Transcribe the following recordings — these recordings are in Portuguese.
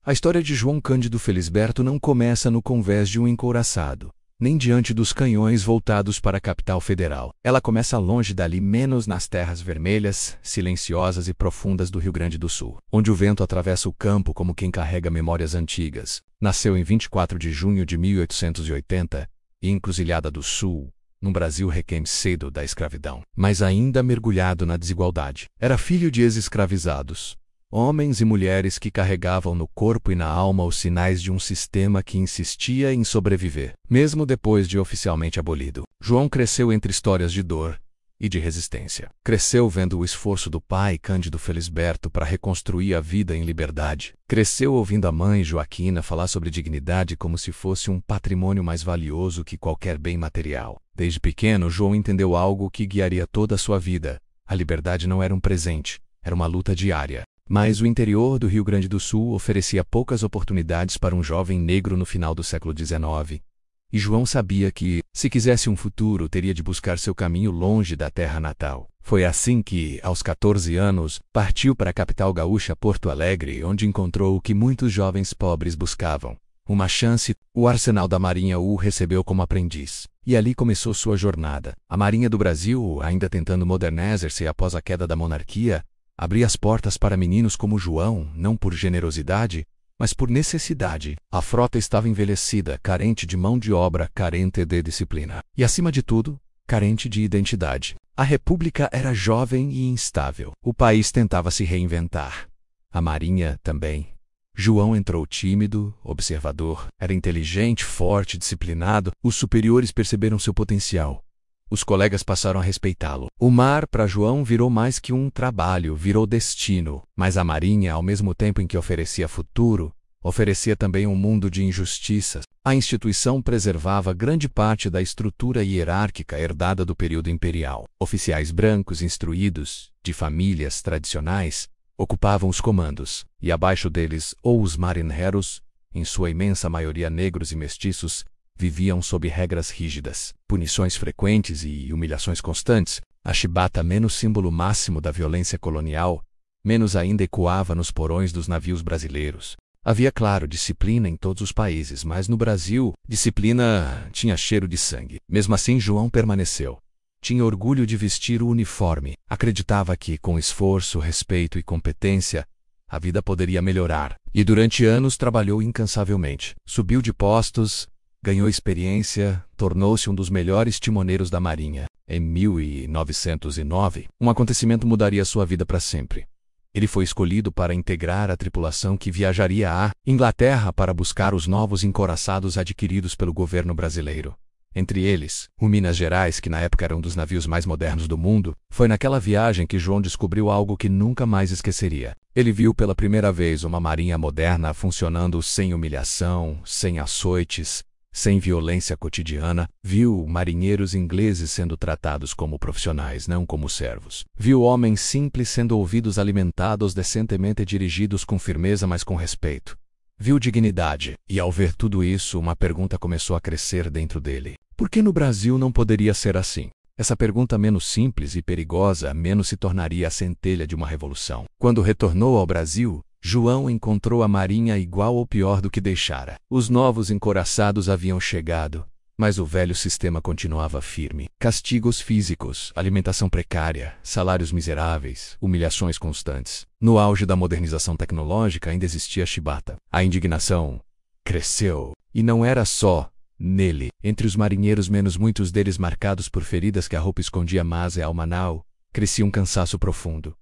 A história de João Cândido Felisberto não começa no convés de um encouraçado, nem diante dos canhões voltados para a capital federal. Ela começa longe dali, menos nas terras vermelhas, silenciosas e profundas do Rio Grande do Sul, onde o vento atravessa o campo como quem carrega memórias antigas. Nasceu em 24 de junho de 1880, em Encruzilhada do Sul, num Brasil recém-saído da escravidão, mas ainda mergulhado na desigualdade. Era filho de ex-escravizados, homens e mulheres que carregavam no corpo e na alma os sinais de um sistema que insistia em sobreviver, mesmo depois de oficialmente abolido. João cresceu entre histórias de dor e de resistência. Cresceu vendo o esforço do pai Cândido Felisberto para reconstruir a vida em liberdade. Cresceu ouvindo a mãe Joaquina falar sobre dignidade como se fosse um patrimônio mais valioso que qualquer bem material. Desde pequeno, João entendeu algo que guiaria toda a sua vida. A liberdade não era um presente, era uma luta diária. Mas o interior do Rio Grande do Sul oferecia poucas oportunidades para um jovem negro no final do século XIX. E João sabia que, se quisesse um futuro, teria de buscar seu caminho longe da terra natal. Foi assim que, aos 14 anos, partiu para a capital gaúcha Porto Alegre, onde encontrou o que muitos jovens pobres buscavam: uma chance. O arsenal da Marinha o recebeu como aprendiz. E ali começou sua jornada. A Marinha do Brasil, ainda tentando modernizar-se após a queda da monarquia, abria as portas para meninos como João, não por generosidade, mas por necessidade. A frota estava envelhecida, carente de mão de obra, carente de disciplina. E, acima de tudo, carente de identidade. A República era jovem e instável. O país tentava se reinventar. A Marinha também. João entrou tímido, observador. Era inteligente, forte, disciplinado. Os superiores perceberam seu potencial. Os colegas passaram a respeitá-lo. O mar, para João, virou mais que um trabalho, virou destino. Mas a Marinha, ao mesmo tempo em que oferecia futuro, oferecia também um mundo de injustiças. A instituição preservava grande parte da estrutura hierárquica herdada do período imperial. Oficiais brancos instruídos, de famílias tradicionais, ocupavam os comandos, e abaixo deles, ou os marinheiros, em sua imensa maioria negros e mestiços, viviam sob regras rígidas, punições frequentes e humilhações constantes. A chibata, menos símbolo máximo da violência colonial, menos ainda ecoava nos porões dos navios brasileiros. Havia, claro, disciplina em todos os países, mas no Brasil, disciplina tinha cheiro de sangue. Mesmo assim, João permaneceu. Tinha orgulho de vestir o uniforme. Acreditava que, com esforço, respeito e competência, a vida poderia melhorar. E durante anos trabalhou incansavelmente. Subiu de postos, ganhou experiência, tornou-se um dos melhores timoneiros da Marinha. Em 1909, um acontecimento mudaria sua vida para sempre. Ele foi escolhido para integrar a tripulação que viajaria à Inglaterra para buscar os novos encouraçados adquiridos pelo governo brasileiro. Entre eles, o Minas Gerais, que na época era um dos navios mais modernos do mundo. Foi naquela viagem que João descobriu algo que nunca mais esqueceria. Ele viu pela primeira vez uma marinha moderna funcionando sem humilhação, sem açoites, sem violência cotidiana. Viu marinheiros ingleses sendo tratados como profissionais, não como servos. Viu homens simples sendo ouvidos, alimentados decentemente e dirigidos com firmeza, mas com respeito. Viu dignidade. E ao ver tudo isso, uma pergunta começou a crescer dentro dele. Por que no Brasil não poderia ser assim? Essa pergunta, menos simples e perigosa, menos se tornaria a centelha de uma revolução. Quando retornou ao Brasil, João encontrou a Marinha igual ou pior do que deixara. Os novos encouraçados haviam chegado, mas o velho sistema continuava firme. Castigos físicos, alimentação precária, salários miseráveis, humilhações constantes. No auge da modernização tecnológica ainda existia a chibata. A indignação cresceu, e não era só nele. Entre os marinheiros, menos muitos deles marcados por feridas que a roupa escondia, mas a alma não, crescia um cansaço profundo.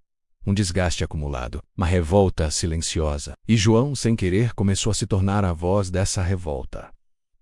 Um desgaste acumulado, uma revolta silenciosa. E João, sem querer, começou a se tornar a voz dessa revolta.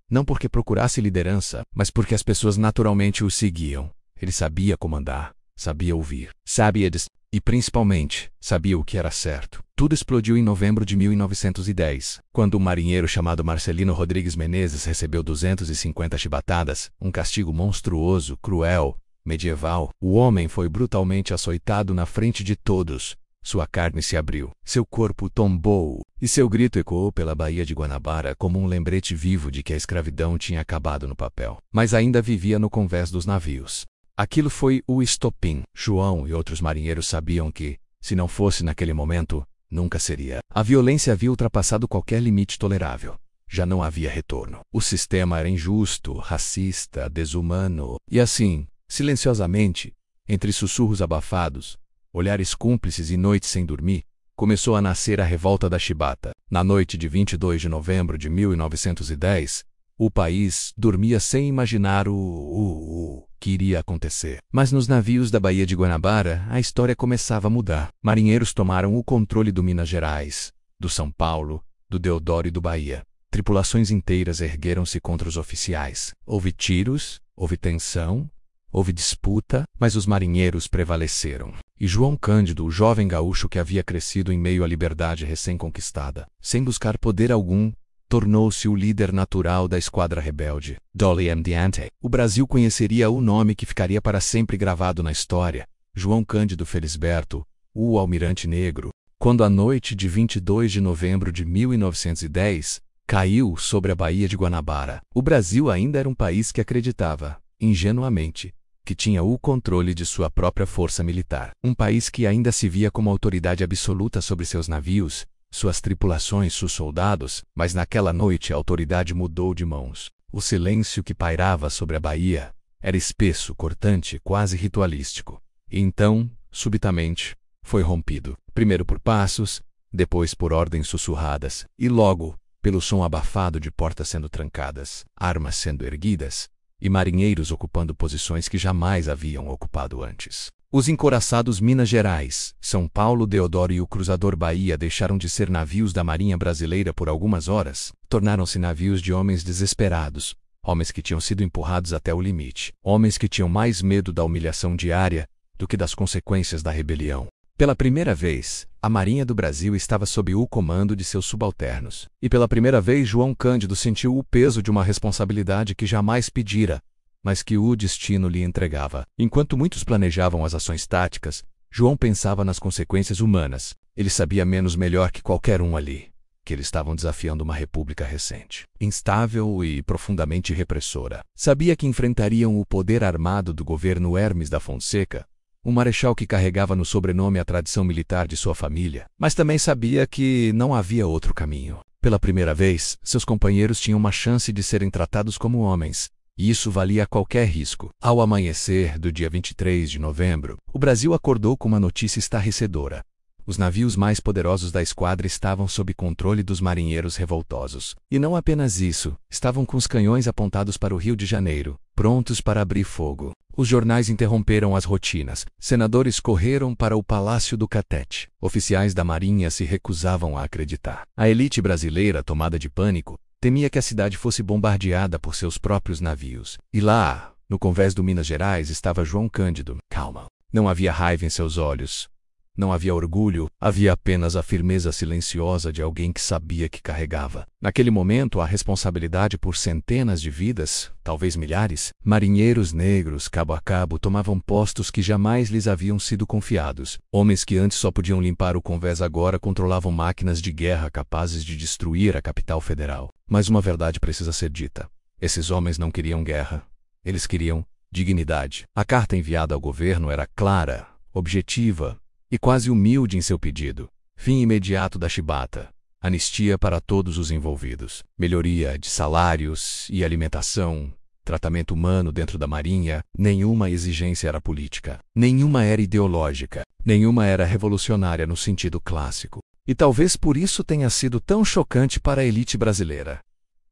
Não porque procurasse liderança, mas porque as pessoas naturalmente o seguiam. Ele sabia comandar, sabia ouvir, sabia e principalmente, sabia o que era certo. Tudo explodiu em novembro de 1910, quando um marinheiro chamado Marcelino Rodrigues Menezes recebeu 250 chibatadas, um castigo monstruoso, cruel, medieval. O homem foi brutalmente açoitado na frente de todos. Sua carne se abriu, seu corpo tombou, e seu grito ecoou pela Baía de Guanabara como um lembrete vivo de que a escravidão tinha acabado no papel, mas ainda vivia no convés dos navios. Aquilo foi o estopim. João e outros marinheiros sabiam que, se não fosse naquele momento, Nunca seria. A violência havia ultrapassado qualquer limite tolerável. Já não havia retorno. O sistema era injusto, racista, desumano. E assim, silenciosamente, entre sussurros abafados, olhares cúmplices e noites sem dormir, começou a nascer a revolta da chibata. Na noite de 22 de novembro de 1910, o país dormia sem imaginar o que iria acontecer. Mas nos navios da Baía de Guanabara, a história começava a mudar. Marinheiros tomaram o controle do Minas Gerais, do São Paulo, do Deodoro e do Bahia. Tripulações inteiras ergueram-se contra os oficiais. Houve tiros, houve tensão, houve disputa, mas os marinheiros prevaleceram. E João Cândido, o jovem gaúcho que havia crescido em meio à liberdade recém-conquistada, sem buscar poder algum, tornou-se o líder natural da esquadra rebelde. Dolly Mediante. O Brasil conheceria o nome que ficaria para sempre gravado na história: João Cândido Felisberto, o Almirante Negro. Quando a noite de 22 de novembro de 1910 caiu sobre a Baía de Guanabara, o Brasil ainda era um país que acreditava, ingenuamente, que tinha o controle de sua própria força militar. Um país que ainda se via como autoridade absoluta sobre seus navios, suas tripulações, seus soldados, mas naquela noite a autoridade mudou de mãos. O silêncio que pairava sobre a Bahia era espesso, cortante, quase ritualístico. E então, subitamente, foi rompido. Primeiro por passos, depois por ordens sussurradas, e logo, pelo som abafado de portas sendo trancadas, armas sendo erguidas, e marinheiros ocupando posições que jamais haviam ocupado antes. Os encouraçados Minas Gerais, São Paulo, Deodoro e o cruzador Bahia deixaram de ser navios da Marinha Brasileira por algumas horas, tornaram-se navios de homens desesperados, homens que tinham sido empurrados até o limite, homens que tinham mais medo da humilhação diária do que das consequências da rebelião. Pela primeira vez, a Marinha do Brasil estava sob o comando de seus subalternos. E pela primeira vez João Cândido sentiu o peso de uma responsabilidade que jamais pedira, mas que o destino lhe entregava. Enquanto muitos planejavam as ações táticas, João pensava nas consequências humanas. Ele sabia menos melhor que qualquer um ali que eles estavam desafiando uma república recente, instável e profundamente repressora. Sabia que enfrentariam o poder armado do governo Hermes da Fonseca, um marechal que carregava no sobrenome a tradição militar de sua família, mas também sabia que não havia outro caminho. Pela primeira vez, seus companheiros tinham uma chance de serem tratados como homens, e isso valia qualquer risco. Ao amanhecer do dia 23 de novembro, o Brasil acordou com uma notícia estarrecedora. Os navios mais poderosos da esquadra estavam sob controle dos marinheiros revoltosos. E não apenas isso, estavam com os canhões apontados para o Rio de Janeiro, prontos para abrir fogo. Os jornais interromperam as rotinas, senadores correram para o Palácio do Catete. Oficiais da Marinha se recusavam a acreditar. A elite brasileira, tomada de pânico, temia que a cidade fosse bombardeada por seus próprios navios. E lá, no convés do Minas Gerais, estava João Cândido. Calma. Não havia raiva em seus olhos. Não havia orgulho, havia apenas a firmeza silenciosa de alguém que sabia que carregava, naquele momento, a responsabilidade por centenas de vidas, talvez milhares. Marinheiros negros, cabo a cabo, tomavam postos que jamais lhes haviam sido confiados. Homens que antes só podiam limpar o convés agora controlavam máquinas de guerra capazes de destruir a capital federal. Mas uma verdade precisa ser dita. Esses homens não queriam guerra. Eles queriam dignidade. A carta enviada ao governo era clara, objetiva, e quase humilde em seu pedido. Fim imediato da chibata. Anistia para todos os envolvidos. Melhoria de salários e alimentação. Tratamento humano dentro da Marinha. Nenhuma exigência era política. Nenhuma era ideológica. Nenhuma era revolucionária no sentido clássico. E talvez por isso tenha sido tão chocante para a elite brasileira.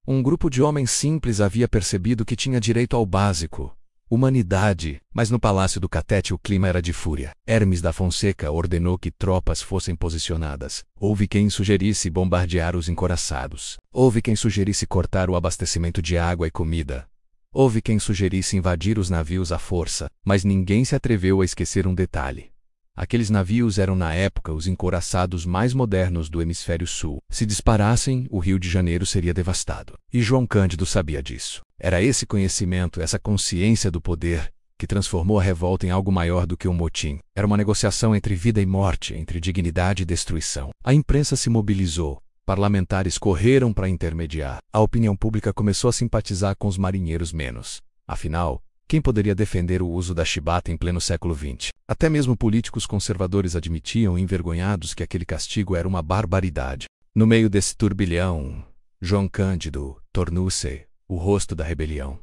Um grupo de homens simples havia percebido que tinha direito ao básico: humanidade, mas no Palácio do Catete o clima era de fúria. Hermes da Fonseca ordenou que tropas fossem posicionadas. Houve quem sugerisse bombardear os encouraçados. Houve quem sugerisse cortar o abastecimento de água e comida. Houve quem sugerisse invadir os navios à força, mas ninguém se atreveu a esquecer um detalhe. Aqueles navios eram na época os encouraçados mais modernos do hemisfério sul. Se disparassem, o Rio de Janeiro seria devastado. E João Cândido sabia disso. Era esse conhecimento, essa consciência do poder, que transformou a revolta em algo maior do que um motim. Era uma negociação entre vida e morte, entre dignidade e destruição. A imprensa se mobilizou. Parlamentares correram para intermediar. A opinião pública começou a simpatizar com os marinheiros menos. Afinal, Quem poderia defender o uso da chibata em pleno século XX? Até mesmo políticos conservadores admitiam envergonhados que aquele castigo era uma barbaridade. No meio desse turbilhão, João Cândido tornou-se o rosto da rebelião.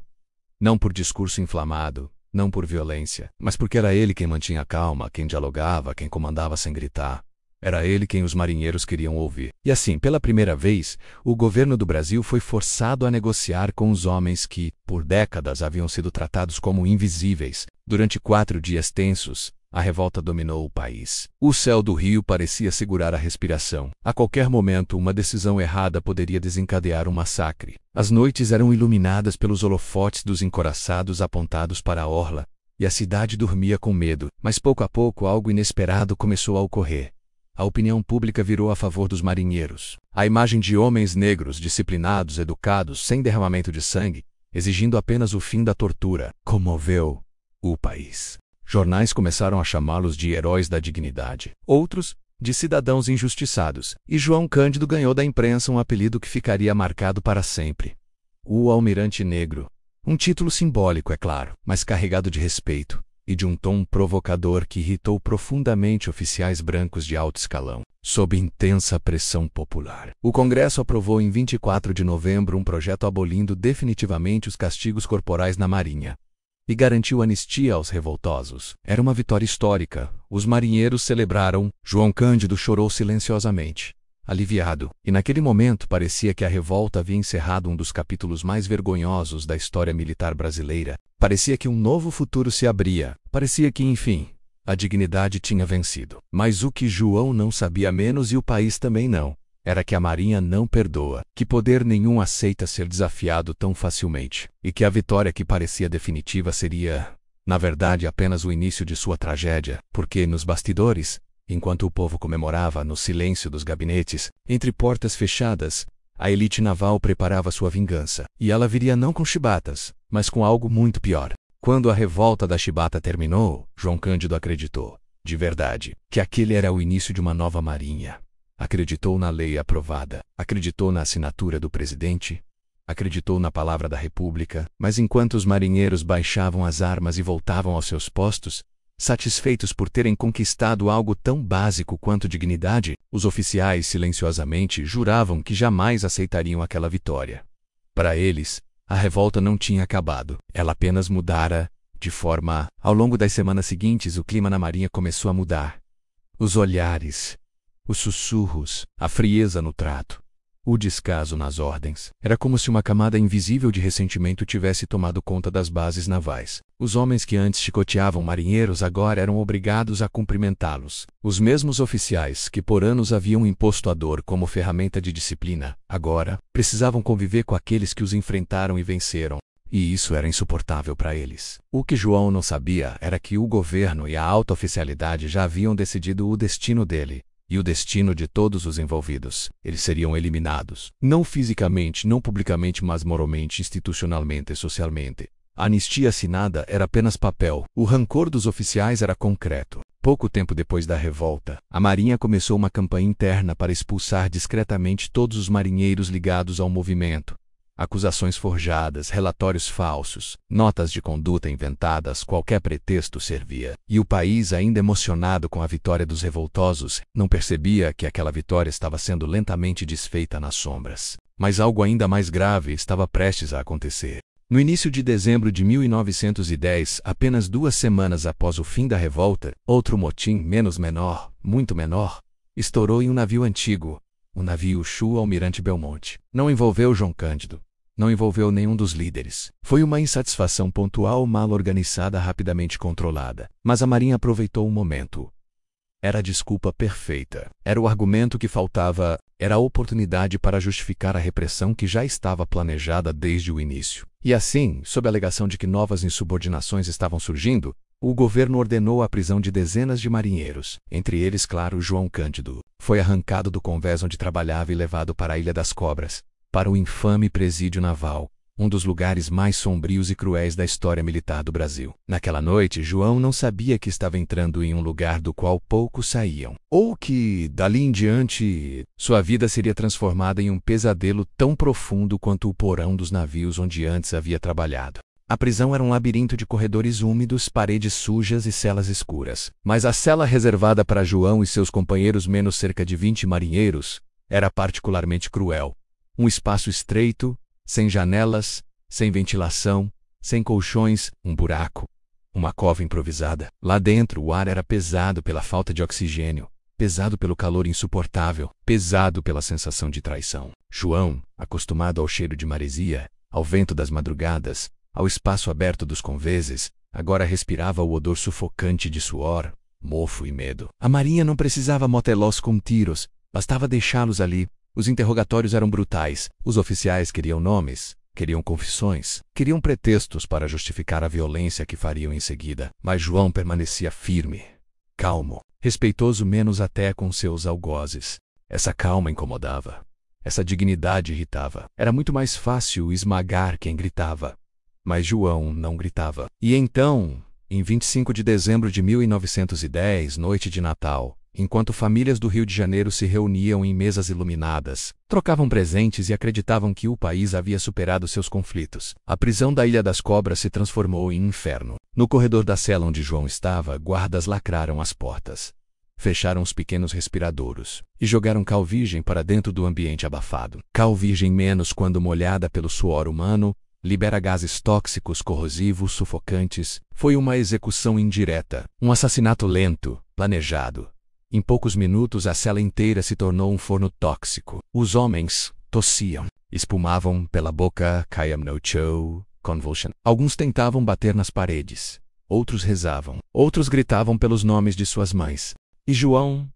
Não por discurso inflamado, não por violência, mas porque era ele quem mantinha a calma, quem dialogava, quem comandava sem gritar. Era ele quem os marinheiros queriam ouvir. E assim, pela primeira vez, o governo do Brasil foi forçado a negociar com os homens que, por décadas, haviam sido tratados como invisíveis. Durante 4 dias tensos, a revolta dominou o país. O céu do Rio parecia segurar a respiração. A qualquer momento, uma decisão errada poderia desencadear um massacre. As noites eram iluminadas pelos holofotes dos encouraçados apontados para a orla, e a cidade dormia com medo. Mas pouco a pouco, algo inesperado começou a ocorrer. A opinião pública virou a favor dos marinheiros. A imagem de homens negros, disciplinados, educados, sem derramamento de sangue, exigindo apenas o fim da tortura, comoveu o país. Jornais começaram a chamá-los de heróis da dignidade. Outros, de cidadãos injustiçados. E João Cândido ganhou da imprensa um apelido que ficaria marcado para sempre: o Almirante Negro. Um título simbólico, é claro, mas carregado de respeito e de um tom provocador que irritou profundamente oficiais brancos de alto escalão. Sob intensa pressão popular, o Congresso aprovou em 24 de novembro um projeto abolindo definitivamente os castigos corporais na Marinha e garantiu anistia aos revoltosos. Era uma vitória histórica. Os marinheiros celebraram. João Cândido chorou silenciosamente, aliviado, e naquele momento parecia que a revolta havia encerrado um dos capítulos mais vergonhosos da história militar brasileira. Parecia que um novo futuro se abria. Parecia que, enfim, a dignidade tinha vencido. Mas o que João não sabia menos, e o país também não, era que a Marinha não perdoa, que poder nenhum aceita ser desafiado tão facilmente, e que a vitória que parecia definitiva seria, na verdade, apenas o início de sua tragédia, porque nos bastidores, enquanto o povo comemorava no silêncio dos gabinetes, entre portas fechadas, a elite naval preparava sua vingança. E ela viria não com chibatas, mas com algo muito pior. Quando a revolta da chibata terminou, João Cândido acreditou, de verdade, que aquele era o início de uma nova marinha. Acreditou na lei aprovada, acreditou na assinatura do presidente, acreditou na palavra da República, mas enquanto os marinheiros baixavam as armas e voltavam aos seus postos, satisfeitos por terem conquistado algo tão básico quanto dignidade, os oficiais silenciosamente juravam que jamais aceitariam aquela vitória. Para eles, a revolta não tinha acabado, ela apenas mudara de forma. Ao longo das semanas seguintes, o clima na Marinha começou a mudar. Os olhares, os sussurros, a frieza no trato, o descaso nas ordens. Era como se uma camada invisível de ressentimento tivesse tomado conta das bases navais. Os homens que antes chicoteavam marinheiros agora eram obrigados a cumprimentá-los. Os mesmos oficiais que por anos haviam imposto a dor como ferramenta de disciplina, agora precisavam conviver com aqueles que os enfrentaram e venceram. E isso era insuportável para eles. O que João não sabia era que o governo e a alta oficialidade já haviam decidido o destino dele. E o destino de todos os envolvidos. Eles seriam eliminados. Não fisicamente, não publicamente, mas moralmente, institucionalmente e socialmente. A anistia assinada era apenas papel. O rancor dos oficiais era concreto. Pouco tempo depois da revolta, a Marinha começou uma campanha interna para expulsar discretamente todos os marinheiros ligados ao movimento. Acusações forjadas, relatórios falsos, notas de conduta inventadas, qualquer pretexto servia. E o país, ainda emocionado com a vitória dos revoltosos, não percebia que aquela vitória estava sendo lentamente desfeita nas sombras. Mas algo ainda mais grave estava prestes a acontecer. No início de dezembro de 1910, apenas 2 semanas após o fim da revolta, outro motim menor, muito menor, estourou em um navio antigo, o navio Chu Almirante Belmonte. Não envolveu João Cândido. Não envolveu nenhum dos líderes. Foi uma insatisfação pontual, mal organizada, rapidamente controlada. Mas a Marinha aproveitou o momento. Era a desculpa perfeita. Era o argumento que faltava. Era a oportunidade para justificar a repressão que já estava planejada desde o início. E assim, sob a alegação de que novas insubordinações estavam surgindo, o governo ordenou a prisão de dezenas de marinheiros, entre eles, claro, João Cândido. Foi arrancado do convés onde trabalhava e levado para a Ilha das Cobras, para o infame presídio naval, um dos lugares mais sombrios e cruéis da história militar do Brasil. Naquela noite, João não sabia que estava entrando em um lugar do qual poucos saíam, ou que, dali em diante, sua vida seria transformada em um pesadelo tão profundo quanto o porão dos navios onde antes havia trabalhado. A prisão era um labirinto de corredores úmidos, paredes sujas e celas escuras. Mas a cela reservada para João e seus companheiros, menos cerca de 20 marinheiros, era particularmente cruel. Um espaço estreito, sem janelas, sem ventilação, sem colchões, um buraco. Uma cova improvisada. Lá dentro o ar era pesado pela falta de oxigênio, pesado pelo calor insuportável, pesado pela sensação de traição. João, acostumado ao cheiro de maresia, ao vento das madrugadas, ao espaço aberto dos conveses, agora respirava o odor sufocante de suor, mofo e medo. A marinha não precisava motelós com tiros, bastava deixá-los ali. Os interrogatórios eram brutais. Os oficiais queriam nomes, queriam confissões, queriam pretextos para justificar a violência que fariam em seguida. Mas João permanecia firme, calmo, respeitoso menos até com seus algozes. Essa calma incomodava. Essa dignidade irritava. Era muito mais fácil esmagar quem gritava. Mas João não gritava. E então, em 25 de dezembro de 1910, noite de Natal, enquanto famílias do Rio de Janeiro se reuniam em mesas iluminadas, trocavam presentes e acreditavam que o país havia superado seus conflitos, a prisão da Ilha das Cobras se transformou em inferno. No corredor da cela onde João estava, guardas lacraram as portas, fecharam os pequenos respiradouros e jogaram cal virgem para dentro do ambiente abafado. Cal virgem, menos quando molhada pelo suor humano, libera gases tóxicos, corrosivos, sufocantes. Foi uma execução indireta, um assassinato lento, planejado. Em poucos minutos a cela inteira se tornou um forno tóxico. Os homens tossiam, espumavam pela boca, I am no Joe, convulsion. Alguns tentavam bater nas paredes, outros rezavam, outros gritavam pelos nomes de suas mães. E João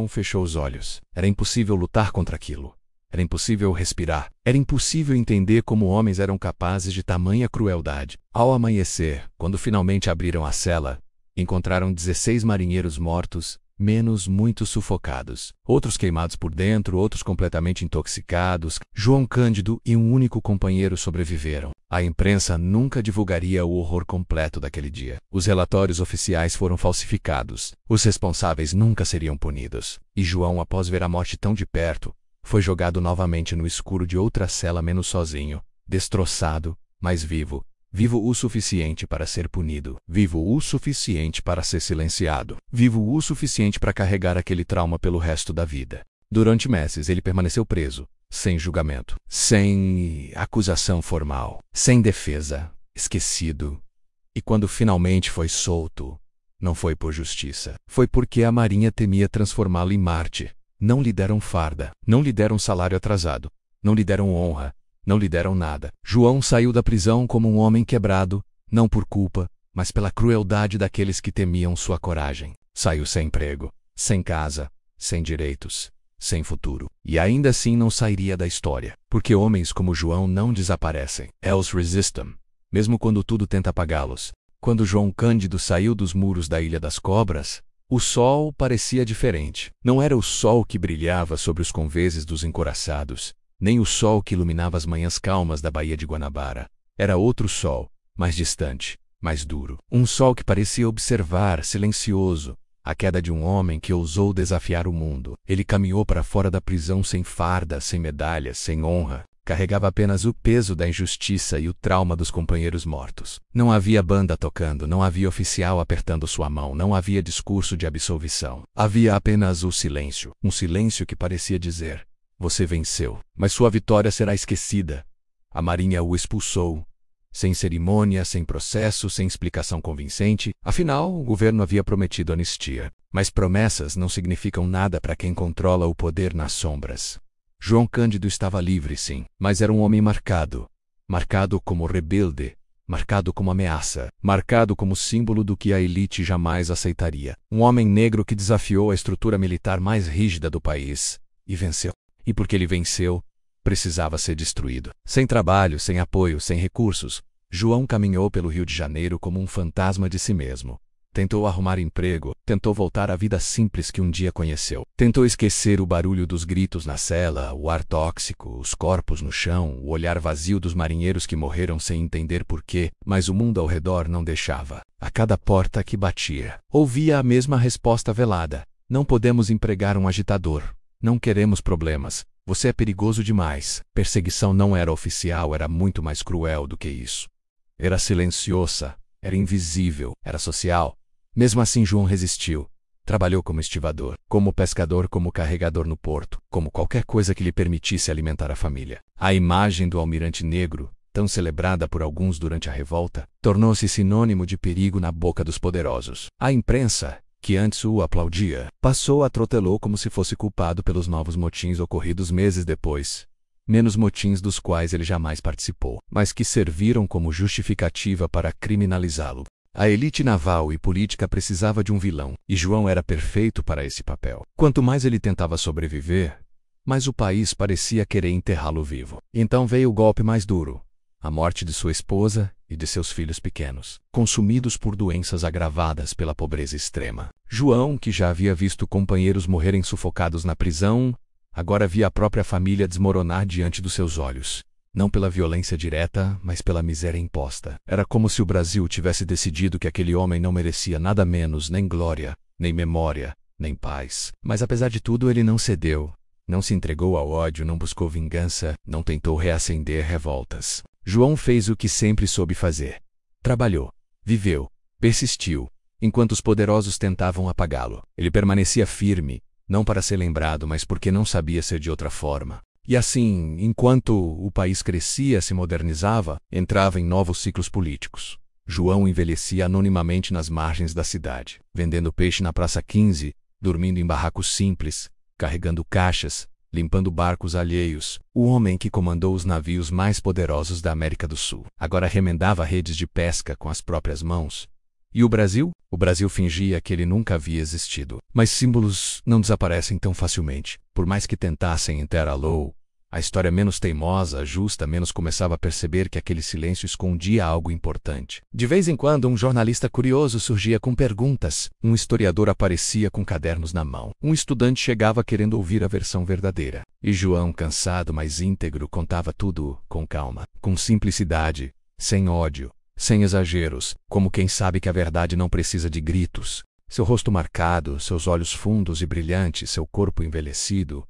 fechou os olhos. Era impossível lutar contra aquilo. Era impossível respirar. Era impossível entender como homens eram capazes de tamanha crueldade. Ao amanhecer, quando finalmente abriram a cela, encontraram 16 marinheiros mortos, menos muitos sufocados, outros queimados por dentro, outros completamente intoxicados. João Cândido e um único companheiro sobreviveram. A imprensa nunca divulgaria o horror completo daquele dia. Os relatórios oficiais foram falsificados. Os responsáveis nunca seriam punidos. E João, após ver a morte tão de perto, foi jogado novamente no escuro de outra cela, menos sozinho, destroçado, mas vivo. Vivo o suficiente para ser punido. Vivo o suficiente para ser silenciado. Vivo o suficiente para carregar aquele trauma pelo resto da vida. Durante meses ele permaneceu preso, sem julgamento, sem acusação formal, sem defesa, esquecido. E quando finalmente foi solto, não foi por justiça. Foi porque a Marinha temia transformá-lo em Marte. Não lhe deram farda, não lhe deram salário atrasado, não lhe deram honra. Não lhe deram nada. João saiu da prisão como um homem quebrado, não por culpa, mas pela crueldade daqueles que temiam sua coragem. Saiu sem emprego, sem casa, sem direitos, sem futuro. E ainda assim não sairia da história, porque homens como João não desaparecem. Else resistem, mesmo quando tudo tenta apagá-los. Quando João Cândido saiu dos muros da Ilha das Cobras, o sol parecia diferente. Não era o sol que brilhava sobre os conveses dos encouraçados, nem o sol que iluminava as manhãs calmas da Baía de Guanabara. Era outro sol, mais distante, mais duro. Um sol que parecia observar, silencioso, a queda de um homem que ousou desafiar o mundo. Ele caminhou para fora da prisão sem farda, sem medalhas, sem honra. Carregava apenas o peso da injustiça e o trauma dos companheiros mortos. Não havia banda tocando, não havia oficial apertando sua mão, não havia discurso de absolvição. Havia apenas o silêncio. Um silêncio que parecia dizer: você venceu, mas sua vitória será esquecida. A Marinha o expulsou, sem cerimônia, sem processo, sem explicação convincente. Afinal, o governo havia prometido anistia. Mas promessas não significam nada para quem controla o poder nas sombras. João Cândido estava livre, sim, mas era um homem marcado. Marcado como rebelde, marcado como ameaça, marcado como símbolo do que a elite jamais aceitaria. Um homem negro que desafiou a estrutura militar mais rígida do país e venceu. E porque ele venceu, precisava ser destruído. Sem trabalho, sem apoio, sem recursos, João caminhou pelo Rio de Janeiro como um fantasma de si mesmo. Tentou arrumar emprego, tentou voltar à vida simples que um dia conheceu. Tentou esquecer o barulho dos gritos na cela, o ar tóxico, os corpos no chão, o olhar vazio dos marinheiros que morreram sem entender porquê, mas o mundo ao redor não deixava. A cada porta que batia, ouvia a mesma resposta velada: não podemos empregar um agitador. Não queremos problemas. Você é perigoso demais. Perseguição não era oficial, era muito mais cruel do que isso. Era silenciosa, era invisível, era social. Mesmo assim, João resistiu. Trabalhou como estivador, como pescador, como carregador no porto, como qualquer coisa que lhe permitisse alimentar a família. A imagem do almirante negro, tão celebrada por alguns durante a revolta, tornou-se sinônimo de perigo na boca dos poderosos. A imprensa, que antes o aplaudia, passou a trotelô como se fosse culpado pelos novos motins ocorridos meses depois. Menos motins dos quais ele jamais participou, mas que serviram como justificativa para criminalizá-lo. A elite naval e política precisava de um vilão, e João era perfeito para esse papel. Quanto mais ele tentava sobreviver, mais o país parecia querer enterrá-lo vivo. Então veio o golpe mais duro: a morte de sua esposa e de seus filhos pequenos, consumidos por doenças agravadas pela pobreza extrema. João, que já havia visto companheiros morrerem sufocados na prisão, agora via a própria família desmoronar diante dos seus olhos. Não pela violência direta, mas pela miséria imposta. Era como se o Brasil tivesse decidido que aquele homem não merecia nada menos, nem glória, nem memória, nem paz. Mas apesar de tudo, ele não cedeu. Não se entregou ao ódio, não buscou vingança, não tentou reacender revoltas. João fez o que sempre soube fazer. Trabalhou, viveu, persistiu, enquanto os poderosos tentavam apagá-lo. Ele permanecia firme, não para ser lembrado, mas porque não sabia ser de outra forma. E assim, enquanto o país crescia, se modernizava, entrava em novos ciclos políticos. João envelhecia anonimamente nas margens da cidade, vendendo peixe na Praça 15, dormindo em barracos simples, carregando caixas, limpando barcos alheios. O homem que comandou os navios mais poderosos da América do Sul agora remendava redes de pesca com as próprias mãos. E o Brasil? O Brasil fingia que ele nunca havia existido. Mas símbolos não desaparecem tão facilmente. Por mais que tentassem enterrá-lo, a história menos teimosa, justa, menos começava a perceber que aquele silêncio escondia algo importante. De vez em quando, um jornalista curioso surgia com perguntas. Um historiador aparecia com cadernos na mão. Um estudante chegava querendo ouvir a versão verdadeira. E João, cansado, mas íntegro, contava tudo com calma, com simplicidade, sem ódio, sem exageros, como quem sabe que a verdade não precisa de gritos. Seu rosto marcado, seus olhos fundos e brilhantes, seu corpo envelhecido,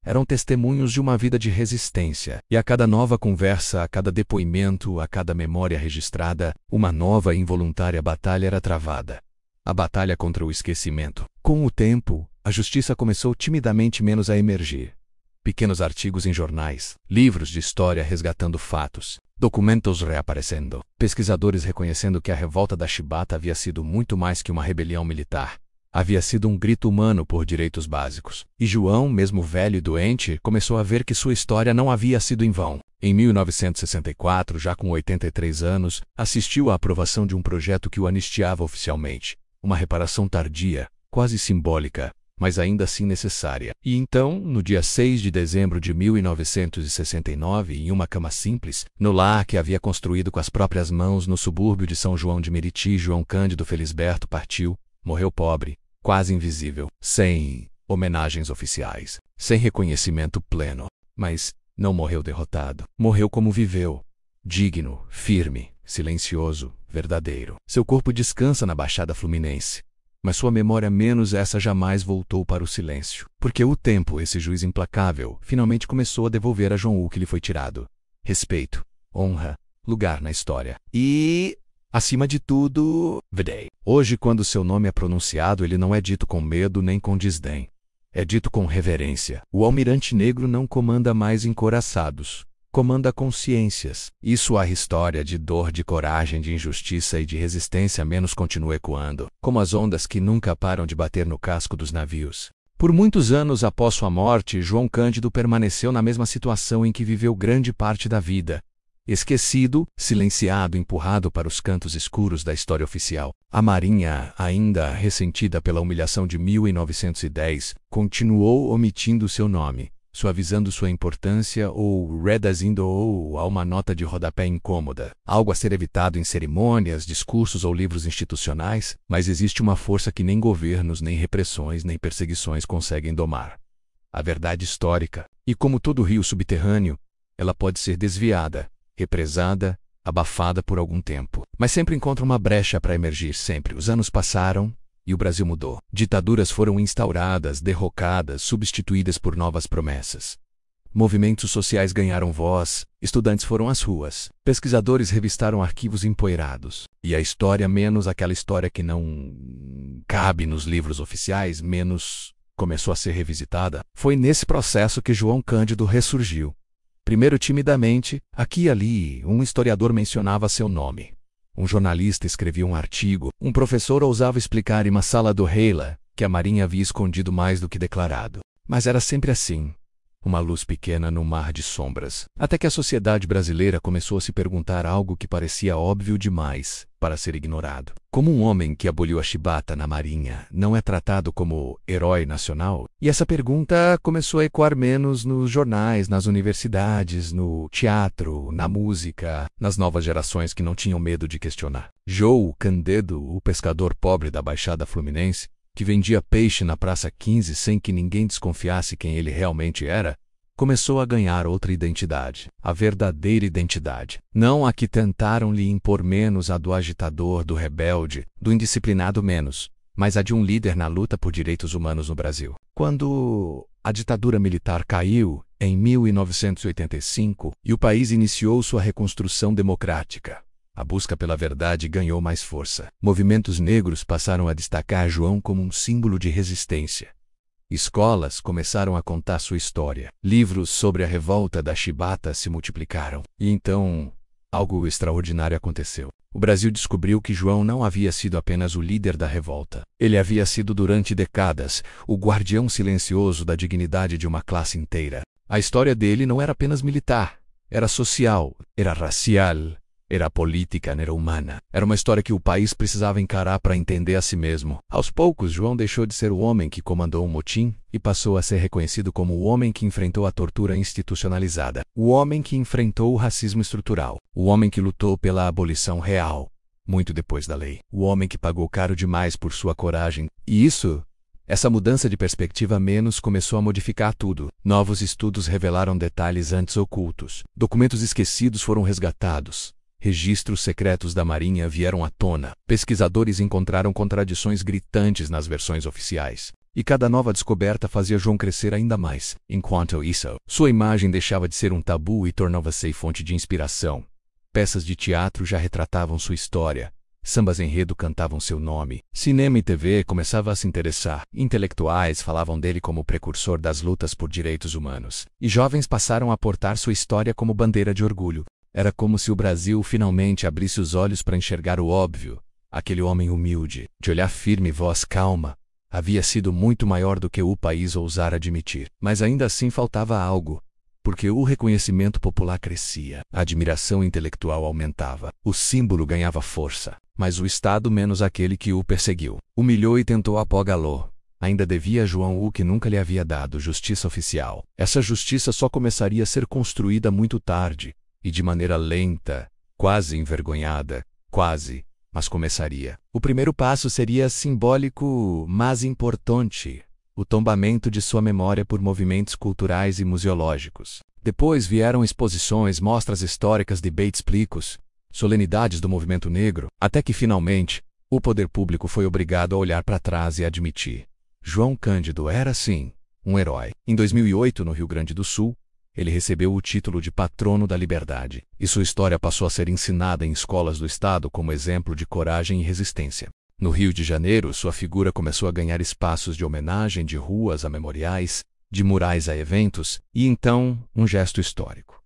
eram testemunhos de uma vida de resistência. E a cada nova conversa, a cada depoimento, a cada memória registrada, uma nova e involuntária batalha era travada. A batalha contra o esquecimento. Com o tempo, a justiça começou timidamente menos a emergir. Pequenos artigos em jornais, livros de história resgatando fatos, documentos reaparecendo, pesquisadores reconhecendo que a revolta da Chibata havia sido muito mais que uma rebelião militar. Havia sido um grito humano por direitos básicos. E João, mesmo velho e doente, começou a ver que sua história não havia sido em vão. Em 1964, já com 83 anos, assistiu à aprovação de um projeto que o anistiava oficialmente. Uma reparação tardia, quase simbólica, mas ainda assim necessária. E então, no dia 6 de dezembro de 1969, em uma cama simples, no lar que havia construído com as próprias mãos no subúrbio de São João de Meriti, João Cândido Felisberto partiu, morreu pobre, quase invisível, sem homenagens oficiais, sem reconhecimento pleno. Mas não morreu derrotado. Morreu como viveu, digno, firme, silencioso, verdadeiro. Seu corpo descansa na Baixada Fluminense. Mas sua memória menos essa jamais voltou para o silêncio. Porque o tempo, esse juiz implacável, finalmente começou a devolver a João o que lhe foi tirado. Respeito, honra, lugar na história. E, acima de tudo, Vedei. Hoje, quando seu nome é pronunciado, ele não é dito com medo nem com desdém. É dito com reverência. O almirante negro não comanda mais encouraçados. Comanda consciências. E sua história de dor, de coragem, de injustiça e de resistência menos continua ecoando, como as ondas que nunca param de bater no casco dos navios. Por muitos anos após sua morte, João Cândido permaneceu na mesma situação em que viveu grande parte da vida. Esquecido, silenciado, empurrado para os cantos escuros da história oficial. A Marinha, ainda ressentida pela humilhação de 1910, continuou omitindo seu nome, suavizando sua importância ou redazindo-o a uma nota de rodapé incômoda, algo a ser evitado em cerimônias, discursos ou livros institucionais, mas existe uma força que nem governos, nem repressões, nem perseguições conseguem domar: a verdade histórica. E como todo rio subterrâneo, ela pode ser desviada, represada, abafada por algum tempo, mas sempre encontra uma brecha para emergir, sempre. Os anos passaram e o Brasil mudou. Ditaduras foram instauradas, derrocadas, substituídas por novas promessas. Movimentos sociais ganharam voz, estudantes foram às ruas, pesquisadores revistaram arquivos empoeirados. E a história, menos aquela história que não cabe nos livros oficiais, menos começou a ser revisitada. Foi nesse processo que João Cândido ressurgiu. Primeiro timidamente, aqui e ali, um historiador mencionava seu nome. Um jornalista escrevia um artigo, um professor ousava explicar em uma sala do Reila que a Marinha havia escondido mais do que declarado. Mas era sempre assim. Uma luz pequena no mar de sombras, até que a sociedade brasileira começou a se perguntar algo que parecia óbvio demais para ser ignorado. Como um homem que aboliu a chibata na Marinha não é tratado como herói nacional? E essa pergunta começou a ecoar menos nos jornais, nas universidades, no teatro, na música, nas novas gerações que não tinham medo de questionar. João Cândido, o pescador pobre da Baixada Fluminense, que vendia peixe na Praça 15 sem que ninguém desconfiasse quem ele realmente era, começou a ganhar outra identidade, a verdadeira identidade. Não a que tentaram lhe impor, menos a do agitador, do rebelde, do indisciplinado, menos, mas a de um líder na luta por direitos humanos no Brasil. Quando a ditadura militar caiu, em 1985, e o país iniciou sua reconstrução democrática, a busca pela verdade ganhou mais força. Movimentos negros passaram a destacar João como um símbolo de resistência. Escolas começaram a contar sua história. Livros sobre a revolta da chibata se multiplicaram. E então, algo extraordinário aconteceu. O Brasil descobriu que João não havia sido apenas o líder da revolta. Ele havia sido durante décadas o guardião silencioso da dignidade de uma classe inteira. A história dele não era apenas militar, era social, era racial, era política, era humana. Era uma história que o país precisava encarar para entender a si mesmo. Aos poucos, João deixou de ser o homem que comandou um motim e passou a ser reconhecido como o homem que enfrentou a tortura institucionalizada, o homem que enfrentou o racismo estrutural, o homem que lutou pela abolição real, muito depois da lei, o homem que pagou caro demais por sua coragem. E essa mudança de perspectiva menos começou a modificar tudo. Novos estudos revelaram detalhes antes ocultos. Documentos esquecidos foram resgatados. Registros secretos da Marinha vieram à tona. Pesquisadores encontraram contradições gritantes nas versões oficiais. E cada nova descoberta fazia João crescer ainda mais. Enquanto isso, sua imagem deixava de ser um tabu e tornava-se fonte de inspiração. Peças de teatro já retratavam sua história. Sambas enredo cantavam seu nome. Cinema e TV começavam a se interessar. Intelectuais falavam dele como precursor das lutas por direitos humanos. E jovens passaram a portar sua história como bandeira de orgulho. Era como se o Brasil finalmente abrisse os olhos para enxergar o óbvio. Aquele homem humilde, de olhar firme e voz calma, havia sido muito maior do que o país ousara admitir. Mas ainda assim faltava algo, porque o reconhecimento popular crescia, a admiração intelectual aumentava, o símbolo ganhava força, mas o Estado, menos aquele que o perseguiu, humilhou e tentou apagá-lo. Ainda devia a João o que nunca lhe havia dado: justiça oficial. Essa justiça só começaria a ser construída muito tarde, e de maneira lenta, quase envergonhada, mas começaria. O primeiro passo seria simbólico, mas importante: o tombamento de sua memória por movimentos culturais e museológicos. Depois vieram exposições, mostras históricas, debates públicos, solenidades do movimento negro, até que finalmente o poder público foi obrigado a olhar para trás e admitir: João Cândido era, sim, um herói. Em 2008, no Rio Grande do Sul, ele recebeu o título de patrono da liberdade, e sua história passou a ser ensinada em escolas do estado como exemplo de coragem e resistência. No Rio de Janeiro, sua figura começou a ganhar espaços de homenagem, de ruas a memoriais, de murais a eventos, e então, um gesto histórico.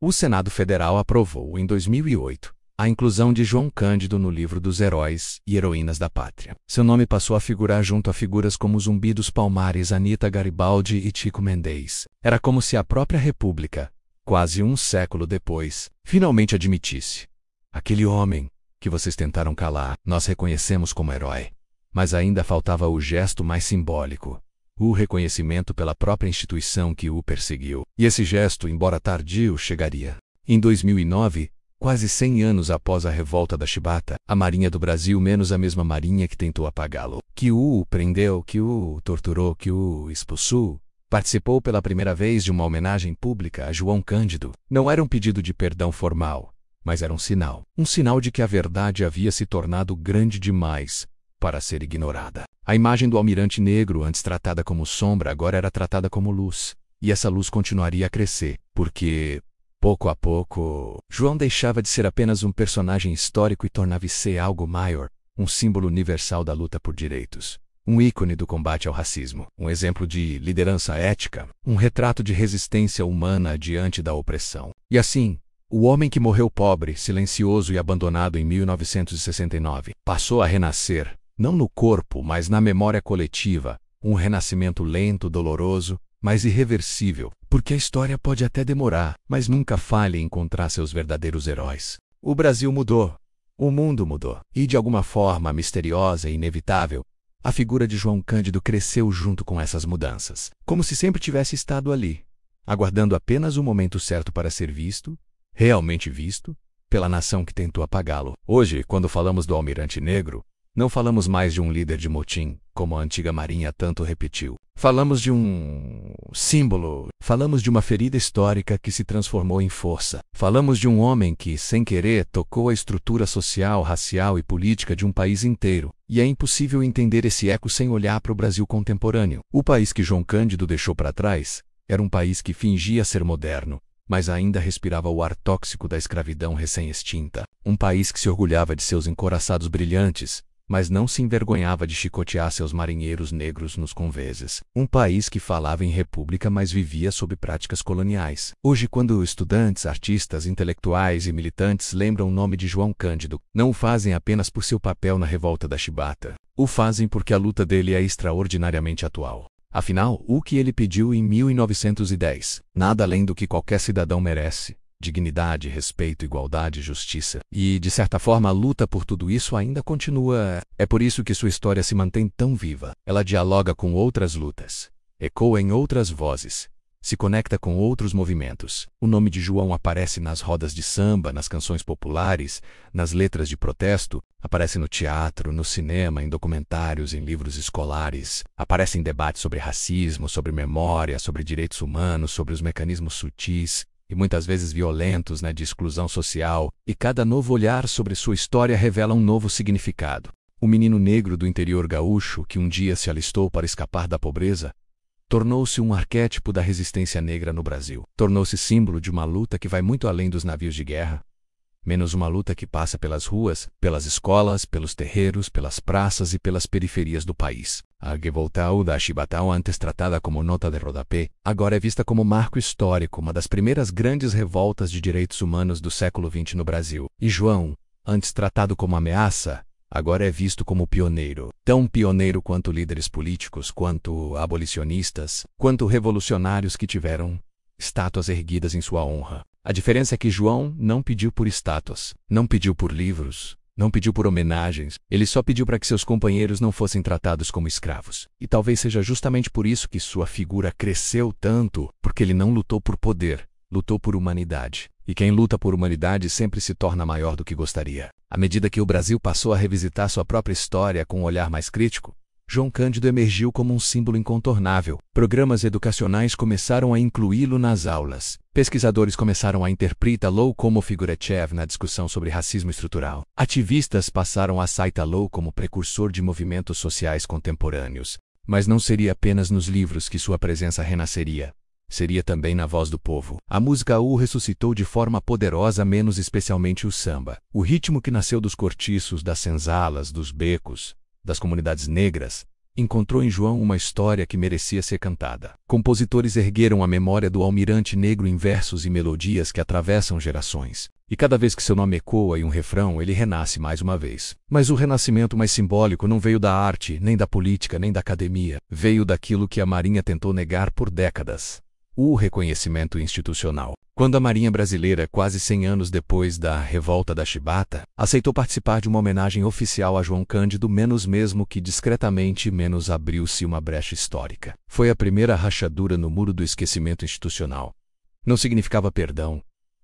O Senado Federal aprovou, em 2008, a inclusão de João Cândido no livro dos heróis e heroínas da pátria. Seu nome passou a figurar junto a figuras como Zumbi dos Palmares, Anita Garibaldi e Chico Mendes. Era como se a própria República, quase um século depois, finalmente admitisse: aquele homem que vocês tentaram calar, nós reconhecemos como herói. Mas ainda faltava o gesto mais simbólico: o reconhecimento pela própria instituição que o perseguiu. E esse gesto, embora tardio, chegaria. Em 2009, quase 100 anos após a revolta da chibata, a Marinha do Brasil, menos a mesma Marinha que tentou apagá-lo, que o prendeu, que o torturou, que o expulsou, participou pela primeira vez de uma homenagem pública a João Cândido. Não era um pedido de perdão formal, mas era um sinal de que a verdade havia se tornado grande demais para ser ignorada. A imagem do almirante negro, antes tratada como sombra, agora era tratada como luz. E essa luz continuaria a crescer, porque, pouco a pouco, João deixava de ser apenas um personagem histórico e tornava-se algo maior, um símbolo universal da luta por direitos. Um ícone do combate ao racismo, um exemplo de liderança ética, um retrato de resistência humana diante da opressão. E assim, o homem que morreu pobre, silencioso e abandonado em 1969, passou a renascer, não no corpo, mas na memória coletiva, um renascimento lento, doloroso, mas irreversível, porque a história pode até demorar, mas nunca falha em encontrar seus verdadeiros heróis. O Brasil mudou, o mundo mudou, e de alguma forma misteriosa e inevitável, a figura de João Cândido cresceu junto com essas mudanças, como se sempre tivesse estado ali, aguardando apenas o momento certo para ser visto, realmente visto, pela nação que tentou apagá-lo. Hoje, quando falamos do Almirante Negro, não falamos mais de um líder de motim, como a antiga Marinha tanto repetiu. Falamos de um símbolo, falamos de uma ferida histórica que se transformou em força. Falamos de um homem que, sem querer, tocou a estrutura social, racial e política de um país inteiro. E é impossível entender esse eco sem olhar para o Brasil contemporâneo. O país que João Cândido deixou para trás era um país que fingia ser moderno, mas ainda respirava o ar tóxico da escravidão recém-extinta. Um país que se orgulhava de seus encouraçados brilhantes, mas não se envergonhava de chicotear seus marinheiros negros nos conveses. Um país que falava em república, mas vivia sob práticas coloniais. Hoje, quando estudantes, artistas, intelectuais e militantes lembram o nome de João Cândido, não o fazem apenas por seu papel na revolta da Chibata. O fazem porque a luta dele é extraordinariamente atual. Afinal, o que ele pediu em 1910? Nada além do que qualquer cidadão merece. Dignidade, respeito, igualdade, justiça. E, de certa forma, a luta por tudo isso ainda continua. É por isso que sua história se mantém tão viva. Ela dialoga com outras lutas, ecoa em outras vozes, se conecta com outros movimentos. O nome de João aparece nas rodas de samba, nas canções populares, nas letras de protesto, aparece no teatro, no cinema, em documentários, em livros escolares, aparece em debates sobre racismo, sobre memória, sobre direitos humanos, sobre os mecanismos sutis e muitas vezes violentos, de exclusão social, e cada novo olhar sobre sua história revela um novo significado. O menino negro do interior gaúcho, que um dia se alistou para escapar da pobreza, tornou-se um arquétipo da resistência negra no Brasil. Tornou-se símbolo de uma luta que vai muito além dos navios de guerra, menos uma luta que passa pelas ruas, pelas escolas, pelos terreiros, pelas praças e pelas periferias do país. A revolta da Chibata, antes tratada como nota de rodapé, agora é vista como marco histórico, uma das primeiras grandes revoltas de direitos humanos do século XX no Brasil. E João, antes tratado como ameaça, agora é visto como pioneiro. Tão pioneiro quanto líderes políticos, quanto abolicionistas, quanto revolucionários que tiveram estátuas erguidas em sua honra. A diferença é que João não pediu por estátuas, não pediu por livros, não pediu por homenagens, ele só pediu para que seus companheiros não fossem tratados como escravos. E talvez seja justamente por isso que sua figura cresceu tanto, porque ele não lutou por poder, lutou por humanidade. E quem luta por humanidade sempre se torna maior do que gostaria. À medida que o Brasil passou a revisitar sua própria história com um olhar mais crítico, João Cândido emergiu como um símbolo incontornável. Programas educacionais começaram a incluí-lo nas aulas. Pesquisadores começaram a interpretá-lo como figura-chave na discussão sobre racismo estrutural. Ativistas passaram a citá-lo como precursor de movimentos sociais contemporâneos. Mas não seria apenas nos livros que sua presença renasceria. Seria também na voz do povo. A música o ressuscitou de forma poderosa, menos especialmente o samba. O ritmo que nasceu dos cortiços, das senzalas, dos becos, das comunidades negras, encontrou em João uma história que merecia ser cantada. Compositores ergueram a memória do Almirante Negro em versos e melodias que atravessam gerações. E cada vez que seu nome ecoa em um refrão, ele renasce mais uma vez. Mas o renascimento mais simbólico não veio da arte, nem da política, nem da academia. Veio daquilo que a Marinha tentou negar por décadas: o reconhecimento institucional. Quando a Marinha Brasileira, quase 100 anos depois da revolta da Chibata, aceitou participar de uma homenagem oficial a João Cândido, menos mesmo que discretamente, menos abriu-se uma brecha histórica. Foi a primeira rachadura no muro do esquecimento institucional. Não significava perdão,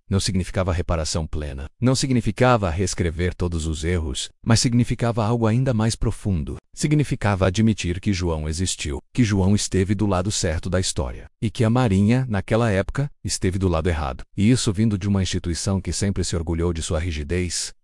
não significava reparação plena, não significava reescrever todos os erros, mas significava algo ainda mais profundo. Significava admitir que João existiu, que João esteve do lado certo da história, e que a Marinha, naquela época, esteve do lado errado. E isso, vindo de uma instituição que sempre se orgulhou de sua rigidez,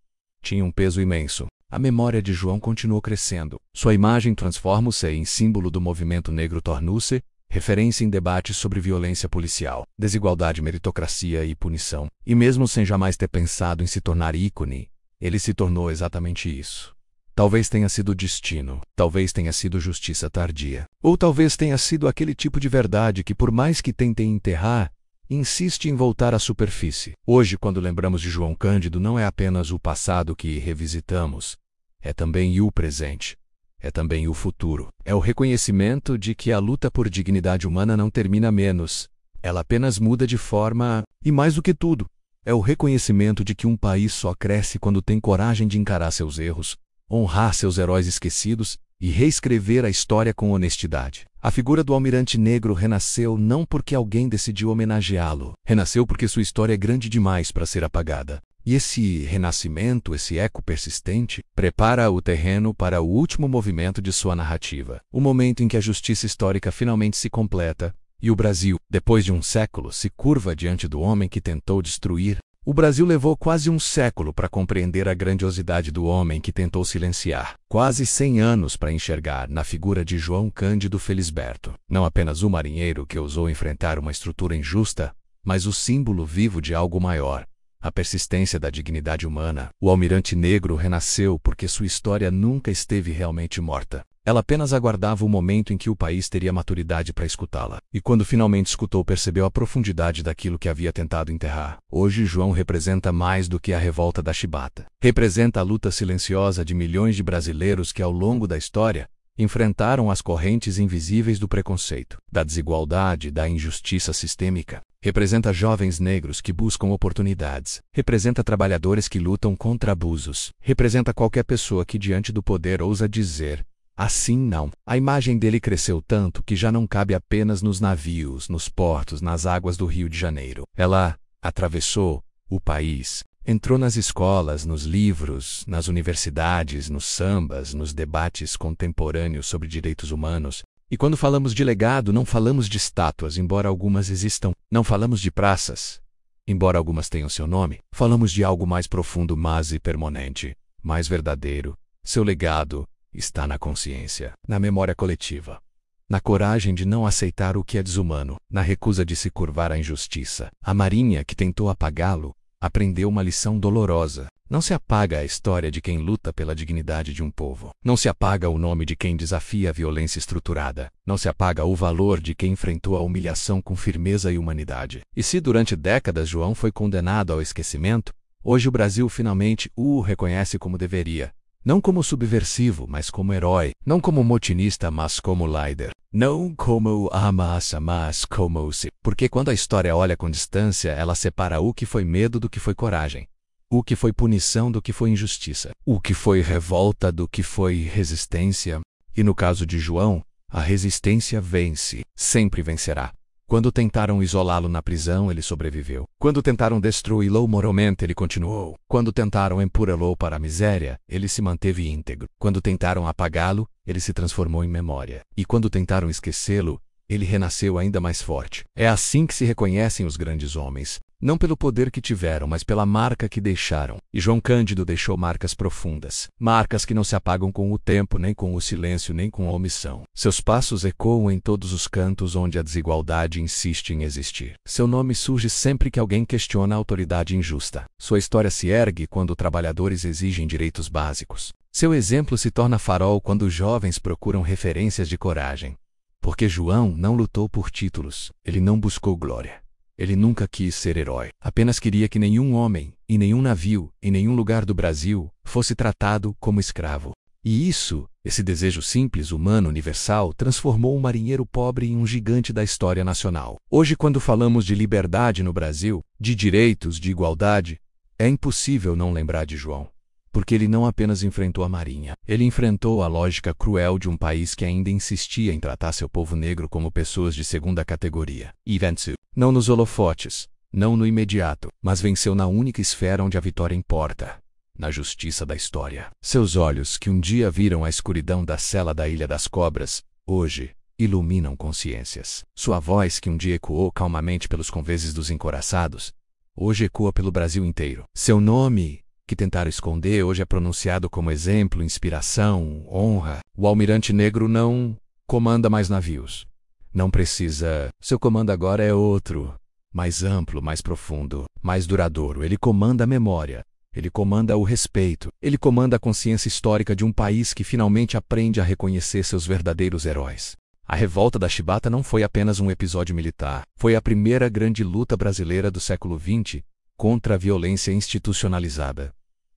tinha um peso imenso. A memória de João continuou crescendo. Sua imagem transformou-se em símbolo do movimento negro, tornou-se referência em debates sobre violência policial, desigualdade, meritocracia e punição. E mesmo sem jamais ter pensado em se tornar ícone, ele se tornou exatamente isso. Talvez tenha sido destino, talvez tenha sido justiça tardia, ou talvez tenha sido aquele tipo de verdade que, por mais que tentem enterrar, insiste em voltar à superfície. Hoje, quando lembramos de João Cândido, não é apenas o passado que revisitamos, é também o presente, é também o futuro. É o reconhecimento de que a luta por dignidade humana não termina menos, ela apenas muda de forma, e mais do que tudo, é o reconhecimento de que um país só cresce quando tem coragem de encarar seus erros, honrar seus heróis esquecidos e reescrever a história com honestidade. A figura do Almirante Negro renasceu não porque alguém decidiu homenageá-lo. Renasceu porque sua história é grande demais para ser apagada. E esse renascimento, esse eco persistente, prepara o terreno para o último movimento de sua narrativa. O momento em que a justiça histórica finalmente se completa e o Brasil, depois de um século, se curva diante do homem que tentou destruir. O Brasil levou quase um século para compreender a grandiosidade do homem que tentou silenciar. Quase 100 anos para enxergar na figura de João Cândido Felisberto, não apenas o marinheiro que ousou enfrentar uma estrutura injusta, mas o símbolo vivo de algo maior, a persistência da dignidade humana. O Almirante Negro renasceu porque sua história nunca esteve realmente morta. Ela apenas aguardava o momento em que o país teria maturidade para escutá-la. E quando finalmente escutou, percebeu a profundidade daquilo que havia tentado enterrar. Hoje, João representa mais do que a revolta da Chibata. Representa a luta silenciosa de milhões de brasileiros que, ao longo da história, enfrentaram as correntes invisíveis do preconceito, da desigualdade, da injustiça sistêmica. Representa jovens negros que buscam oportunidades. Representa trabalhadores que lutam contra abusos. Representa qualquer pessoa que, diante do poder, ousa dizer: assim não. A imagem dele cresceu tanto que já não cabe apenas nos navios, nos portos, nas águas do Rio de Janeiro. Ela atravessou o país, entrou nas escolas, nos livros, nas universidades, nos sambas, nos debates contemporâneos sobre direitos humanos. E quando falamos de legado, não falamos de estátuas, embora algumas existam. Não falamos de praças, embora algumas tenham seu nome. Falamos de algo mais profundo, mais permanente, mais verdadeiro. Seu legado está na consciência, na memória coletiva, na coragem de não aceitar o que é desumano, na recusa de se curvar à injustiça. A Marinha, que tentou apagá-lo, aprendeu uma lição dolorosa. Não se apaga a história de quem luta pela dignidade de um povo. Não se apaga o nome de quem desafia a violência estruturada. Não se apaga o valor de quem enfrentou a humilhação com firmeza e humanidade. E se durante décadas João foi condenado ao esquecimento, hoje o Brasil finalmente o reconhece como deveria. Não como subversivo, mas como herói. Não como motinista, mas como líder. Não como a massa, mas como se. Porque quando a história olha com distância, ela separa o que foi medo do que foi coragem. O que foi punição do que foi injustiça. O que foi revolta do que foi resistência. E no caso de João, a resistência vence. Sempre vencerá. Quando tentaram isolá-lo na prisão, ele sobreviveu. Quando tentaram destruí-lo moralmente, ele continuou. Quando tentaram empurrá-lo para a miséria, ele se manteve íntegro. Quando tentaram apagá-lo, ele se transformou em memória. E quando tentaram esquecê-lo, ele renasceu ainda mais forte. É assim que se reconhecem os grandes homens. Não pelo poder que tiveram, mas pela marca que deixaram. E João Cândido deixou marcas profundas. Marcas que não se apagam com o tempo, nem com o silêncio, nem com a omissão. Seus passos ecoam em todos os cantos onde a desigualdade insiste em existir. Seu nome surge sempre que alguém questiona a autoridade injusta. Sua história se ergue quando trabalhadores exigem direitos básicos. Seu exemplo se torna farol quando jovens procuram referências de coragem. Porque João não lutou por títulos. Ele não buscou glória. Ele nunca quis ser herói. Apenas queria que nenhum homem, em nenhum navio, em nenhum lugar do Brasil, fosse tratado como escravo. E isso, esse desejo simples, humano, universal, transformou um marinheiro pobre em um gigante da história nacional. Hoje, quando falamos de liberdade no Brasil, de direitos, de igualdade, é impossível não lembrar de João. Porque ele não apenas enfrentou a Marinha, ele enfrentou a lógica cruel de um país que ainda insistia em tratar seu povo negro como pessoas de segunda categoria. E venceu. Não nos holofotes, não no imediato, mas venceu na única esfera onde a vitória importa, na justiça da história. Seus olhos, que um dia viram a escuridão da cela da Ilha das Cobras, hoje iluminam consciências. Sua voz, que um dia ecoou calmamente pelos conveses dos encouraçados, hoje ecoa pelo Brasil inteiro. Seu nome, que tentaram esconder, hoje é pronunciado como exemplo, inspiração, honra. O Almirante Negro não comanda mais navios. Não precisa. Seu comando agora é outro. Mais amplo, mais profundo, mais duradouro. Ele comanda a memória. Ele comanda o respeito. Ele comanda a consciência histórica de um país que finalmente aprende a reconhecer seus verdadeiros heróis. A revolta da Chibata não foi apenas um episódio militar. Foi a primeira grande luta brasileira do século XX contra a violência institucionalizada.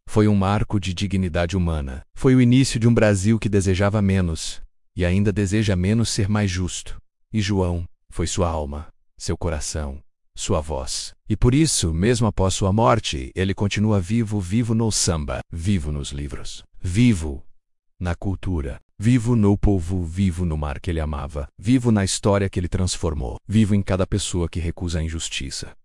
Foi um marco de dignidade humana. Foi o início de um Brasil que desejava menos, e ainda deseja menos ser mais justo. E João foi sua alma, seu coração, sua voz. E por isso, mesmo após sua morte, ele continua vivo, vivo no samba, vivo nos livros, vivo na cultura, vivo no povo, vivo no mar que ele amava, vivo na história que ele transformou, vivo em cada pessoa que recusa a injustiça.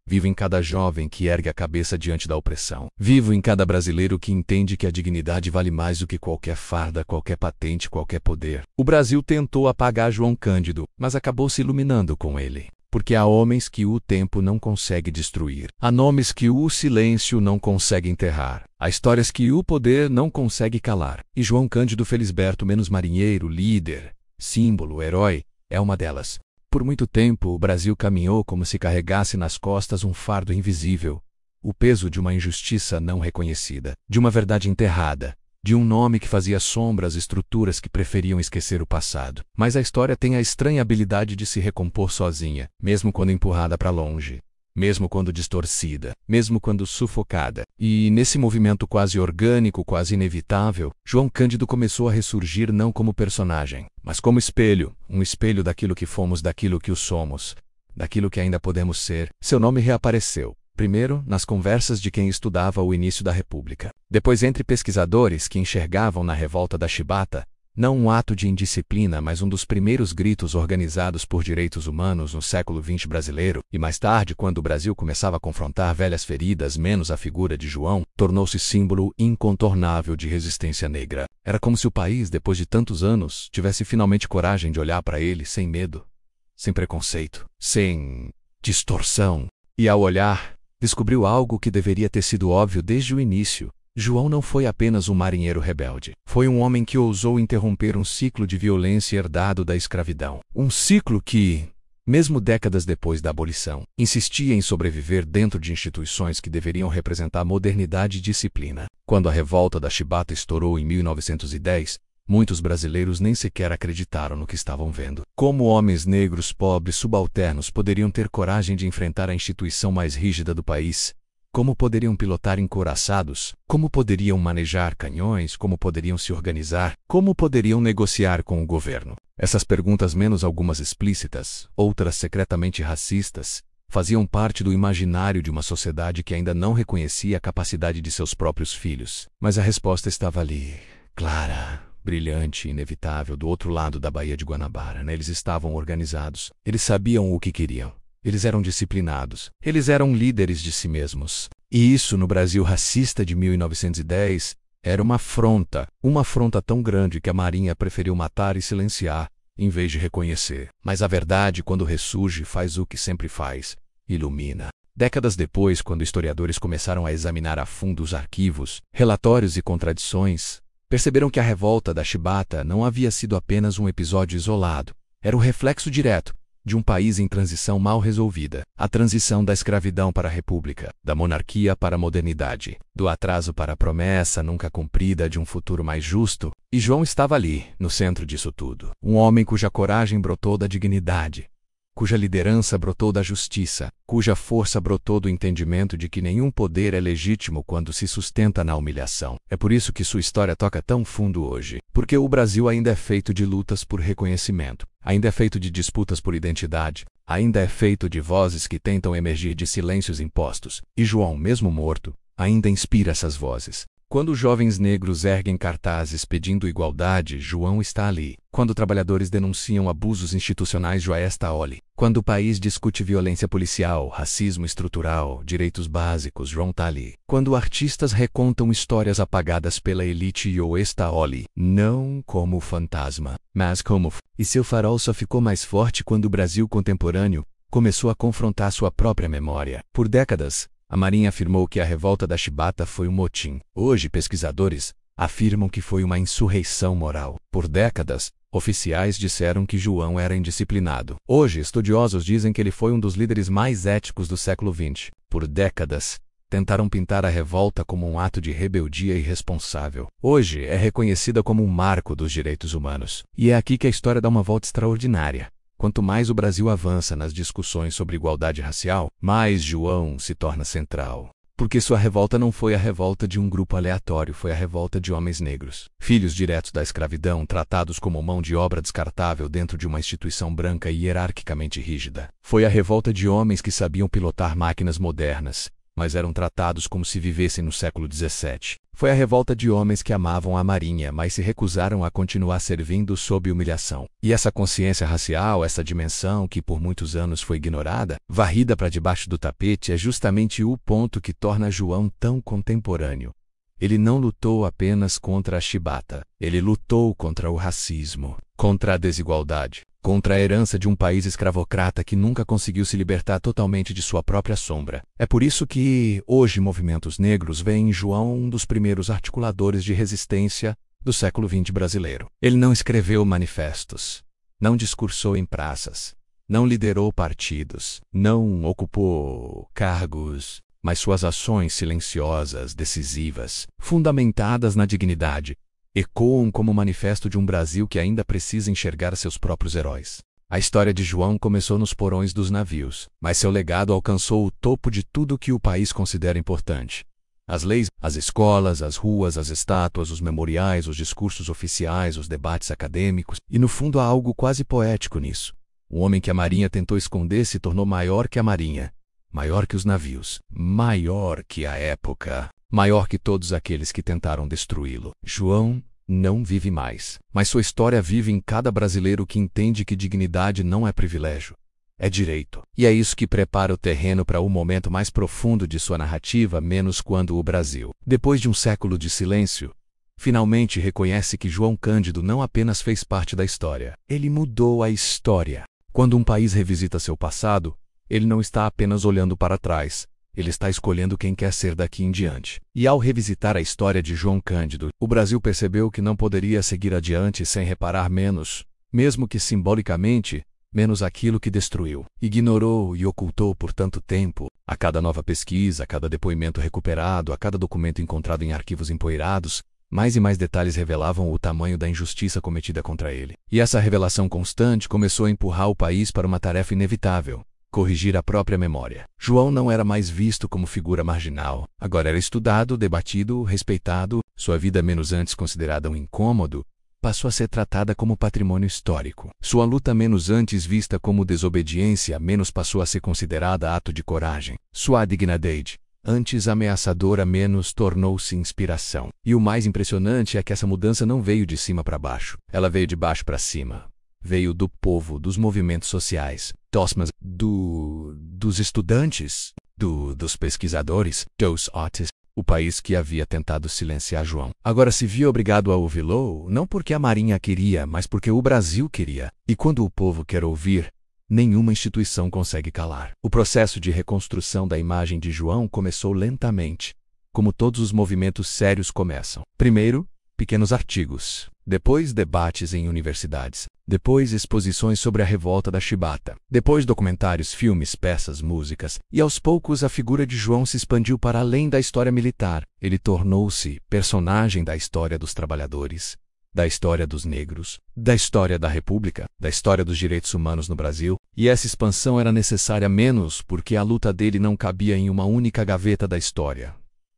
Vivo em cada jovem que ergue a cabeça diante da opressão. Vivo em cada brasileiro que entende que a dignidade vale mais do que qualquer farda, qualquer patente, qualquer poder. O Brasil tentou apagar João Cândido, mas acabou se iluminando com ele. Porque há homens que o tempo não consegue destruir. Há nomes que o silêncio não consegue enterrar. Há histórias que o poder não consegue calar. E João Cândido Felisberto, menos marinheiro, líder, símbolo, herói, é uma delas. Por muito tempo, o Brasil caminhou como se carregasse nas costas um fardo invisível, o peso de uma injustiça não reconhecida, de uma verdade enterrada, de um nome que fazia sombra às estruturas que preferiam esquecer o passado. Mas a história tem a estranha habilidade de se recompor sozinha, mesmo quando empurrada para longe, mesmo quando distorcida, mesmo quando sufocada. E nesse movimento quase orgânico, quase inevitável, João Cândido começou a ressurgir não como personagem, mas como espelho, um espelho daquilo que fomos, daquilo que o somos, daquilo que ainda podemos ser. Seu nome reapareceu, primeiro nas conversas de quem estudava o início da República, depois entre pesquisadores que enxergavam na revolta da Chibata não um ato de indisciplina, mas um dos primeiros gritos organizados por direitos humanos no século XX brasileiro, e mais tarde, quando o Brasil começava a confrontar velhas feridas, menos a figura de João, tornou-se símbolo incontornável de resistência negra. Era como se o país, depois de tantos anos, tivesse finalmente coragem de olhar para ele sem medo, sem preconceito, sem distorção. E ao olhar, descobriu algo que deveria ter sido óbvio desde o início. João não foi apenas um marinheiro rebelde. Foi um homem que ousou interromper um ciclo de violência herdado da escravidão. Um ciclo que, mesmo décadas depois da abolição, insistia em sobreviver dentro de instituições que deveriam representar modernidade e disciplina. Quando a revolta da Chibata estourou em 1910, muitos brasileiros nem sequer acreditaram no que estavam vendo. Como homens negros, pobres, subalternos poderiam ter coragem de enfrentar a instituição mais rígida do país? Como poderiam pilotar encouraçados? Como poderiam manejar canhões? Como poderiam se organizar? Como poderiam negociar com o governo? Essas perguntas, menos algumas explícitas, outras secretamente racistas, faziam parte do imaginário de uma sociedade que ainda não reconhecia a capacidade de seus próprios filhos. Mas a resposta estava ali, clara, brilhante e inevitável, do outro lado da Baía de Guanabara. Eles estavam organizados. Eles sabiam o que queriam. Eles eram disciplinados. Eles eram líderes de si mesmos. E isso, no Brasil racista de 1910, era uma afronta tão grande que a Marinha preferiu matar e silenciar, em vez de reconhecer. Mas a verdade, quando ressurge, faz o que sempre faz: ilumina. Décadas depois, quando historiadores começaram a examinar a fundo os arquivos, relatórios e contradições, perceberam que a revolta da Chibata não havia sido apenas um episódio isolado. Era o reflexo direto de um país em transição mal resolvida, a transição da escravidão para a república, da monarquia para a modernidade, do atraso para a promessa nunca cumprida de um futuro mais justo. E João estava ali, no centro disso tudo. Um homem cuja coragem brotou da dignidade, cuja liderança brotou da justiça, cuja força brotou do entendimento de que nenhum poder é legítimo quando se sustenta na humilhação. É por isso que sua história toca tão fundo hoje, porque o Brasil ainda é feito de lutas por reconhecimento, ainda é feito de disputas por identidade, ainda é feito de vozes que tentam emergir de silêncios impostos, e João, mesmo morto, ainda inspira essas vozes. Quando jovens negros erguem cartazes pedindo igualdade, João está ali. Quando trabalhadores denunciam abusos institucionais, João está ali. Quando o país discute violência policial, racismo estrutural, direitos básicos, João está ali. Quando artistas recontam histórias apagadas pela elite, João está ali. Não como fantasma, mas como... E seu farol só ficou mais forte quando o Brasil contemporâneo começou a confrontar sua própria memória. Por décadas, a Marinha afirmou que a revolta da Chibata foi um motim. Hoje, pesquisadores afirmam que foi uma insurreição moral. Por décadas, oficiais disseram que João era indisciplinado. Hoje, estudiosos dizem que ele foi um dos líderes mais éticos do século XX. Por décadas, tentaram pintar a revolta como um ato de rebeldia irresponsável. Hoje, é reconhecida como um marco dos direitos humanos. E é aqui que a história dá uma volta extraordinária. Quanto mais o Brasil avança nas discussões sobre igualdade racial, mais João se torna central. Porque sua revolta não foi a revolta de um grupo aleatório, foi a revolta de homens negros. Filhos diretos da escravidão, tratados como mão de obra descartável dentro de uma instituição branca e hierarquicamente rígida. Foi a revolta de homens que sabiam pilotar máquinas modernas, mas eram tratados como se vivessem no século XVII. Foi a revolta de homens que amavam a marinha, mas se recusaram a continuar servindo sob humilhação. E essa consciência racial, essa dimensão que por muitos anos foi ignorada, varrida para debaixo do tapete, é justamente o ponto que torna João tão contemporâneo. Ele não lutou apenas contra a chibata, ele lutou contra o racismo, contra a desigualdade, contra a herança de um país escravocrata que nunca conseguiu se libertar totalmente de sua própria sombra. É por isso que, hoje, movimentos negros veem em João um dos primeiros articuladores de resistência do século XX brasileiro. Ele não escreveu manifestos, não discursou em praças, não liderou partidos, não ocupou cargos, mas suas ações silenciosas, decisivas, fundamentadas na dignidade, ecoam como o manifesto de um Brasil que ainda precisa enxergar seus próprios heróis. A história de João começou nos porões dos navios, mas seu legado alcançou o topo de tudo que o país considera importante. As leis, as escolas, as ruas, as estátuas, os memoriais, os discursos oficiais, os debates acadêmicos, e no fundo há algo quase poético nisso. O homem que a marinha tentou esconder se tornou maior que a marinha, maior que os navios, maior que a época, maior que todos aqueles que tentaram destruí-lo. João não vive mais, mas sua história vive em cada brasileiro que entende que dignidade não é privilégio, é direito. E é isso que prepara o terreno para o momento mais profundo de sua narrativa, menos quando o Brasil, depois de um século de silêncio, finalmente reconhece que João Cândido não apenas fez parte da história, ele mudou a história. Quando um país revisita seu passado, ele não está apenas olhando para trás, ele está escolhendo quem quer ser daqui em diante. E ao revisitar a história de João Cândido, o Brasil percebeu que não poderia seguir adiante sem reparar menos, mesmo que simbolicamente, menos aquilo que destruiu, ignorou e ocultou por tanto tempo. A cada nova pesquisa, a cada depoimento recuperado, a cada documento encontrado em arquivos empoeirados, mais e mais detalhes revelavam o tamanho da injustiça cometida contra ele. E essa revelação constante começou a empurrar o país para uma tarefa inevitável: corrigir a própria memória. João não era mais visto como figura marginal, agora era estudado, debatido, respeitado. Sua vida, menos antes considerada um incômodo, passou a ser tratada como patrimônio histórico. Sua luta, menos antes vista como desobediência, menos passou a ser considerada ato de coragem. Sua dignidade, antes ameaçadora, menos tornou-se inspiração. E o mais impressionante é que essa mudança não veio de cima para baixo, ela veio de baixo para cima. Veio do povo, dos movimentos sociais, dos estudantes, dos pesquisadores, dos artistas. O país que havia tentado silenciar João agora se via obrigado a ouvi-lo, não porque a marinha queria, mas porque o Brasil queria. E quando o povo quer ouvir, nenhuma instituição consegue calar. O processo de reconstrução da imagem de João começou lentamente, como todos os movimentos sérios começam. Primeiro, pequenos artigos, depois debates em universidades, depois exposições sobre a revolta da chibata, depois documentários, filmes, peças, músicas, e aos poucos a figura de João se expandiu para além da história militar. Ele tornou-se personagem da história dos trabalhadores, da história dos negros, da história da República, da história dos direitos humanos no Brasil, e essa expansão era necessária menos porque a luta dele não cabia em uma única gaveta da história.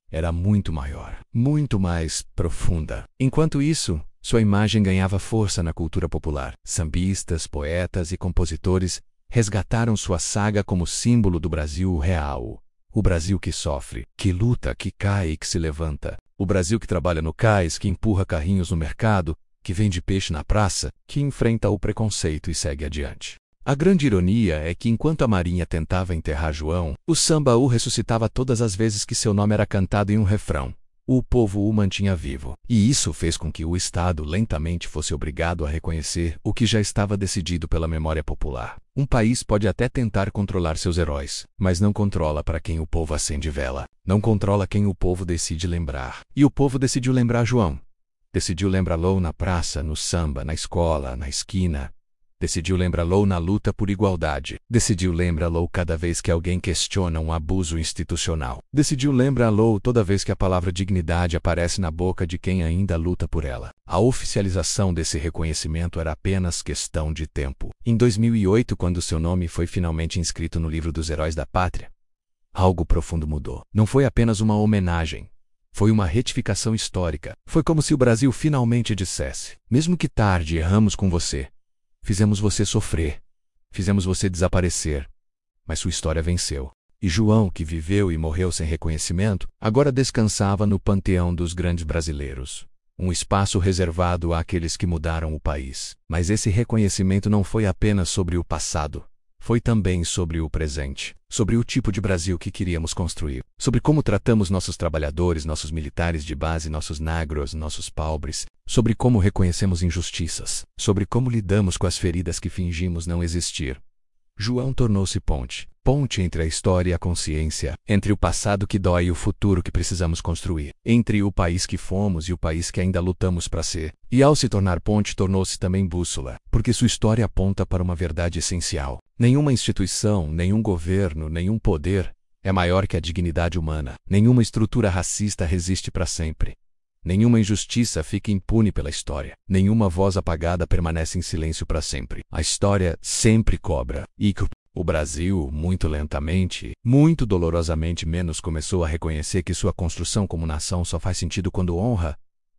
Era muito maior, muito mais profunda. Enquanto isso, sua imagem ganhava força na cultura popular. Sambistas, poetas e compositores resgataram sua saga como símbolo do Brasil real. O Brasil que sofre, que luta, que cai e que se levanta. O Brasil que trabalha no cais, que empurra carrinhos no mercado, que vende peixe na praça, que enfrenta o preconceito e segue adiante. A grande ironia é que enquanto a marinha tentava enterrar João, o samba o ressuscitava todas as vezes que seu nome era cantado em um refrão. O povo o mantinha vivo. E isso fez com que o Estado lentamente fosse obrigado a reconhecer o que já estava decidido pela memória popular. Um país pode até tentar controlar seus heróis, mas não controla para quem o povo acende vela. Não controla quem o povo decide lembrar. E o povo decidiu lembrar João. Decidiu lembrá-lo na praça, no samba, na escola, na esquina. Decidiu lembrá-lo na luta por igualdade. Decidiu lembrá-lo cada vez que alguém questiona um abuso institucional. Decidiu lembrá-lo toda vez que a palavra dignidade aparece na boca de quem ainda luta por ela. A oficialização desse reconhecimento era apenas questão de tempo. Em 2008, quando seu nome foi finalmente inscrito no livro dos heróis da pátria, algo profundo mudou. Não foi apenas uma homenagem. Foi uma retificação histórica. Foi como se o Brasil finalmente dissesse: mesmo que tarde, erramos com você. Fizemos você sofrer. Fizemos você desaparecer. Mas sua história venceu. E João, que viveu e morreu sem reconhecimento, agora descansava no panteão dos grandes brasileiros. Um espaço reservado àqueles que mudaram o país. Mas esse reconhecimento não foi apenas sobre o passado. Foi também sobre o presente, sobre o tipo de Brasil que queríamos construir, sobre como tratamos nossos trabalhadores, nossos militares de base, nossos negros, nossos pobres, sobre como reconhecemos injustiças, sobre como lidamos com as feridas que fingimos não existir. João tornou-se ponte entre a história e a consciência, entre o passado que dói e o futuro que precisamos construir, entre o país que fomos e o país que ainda lutamos para ser. E ao se tornar ponte, tornou-se também bússola, porque sua história aponta para uma verdade essencial. Nenhuma instituição, nenhum governo, nenhum poder é maior que a dignidade humana. Nenhuma estrutura racista resiste para sempre. Nenhuma injustiça fica impune pela história. Nenhuma voz apagada permanece em silêncio para sempre. A história sempre cobra. E o Brasil, muito lentamente, muito dolorosamente menos, começou a reconhecer que sua construção como nação só faz sentido quando honra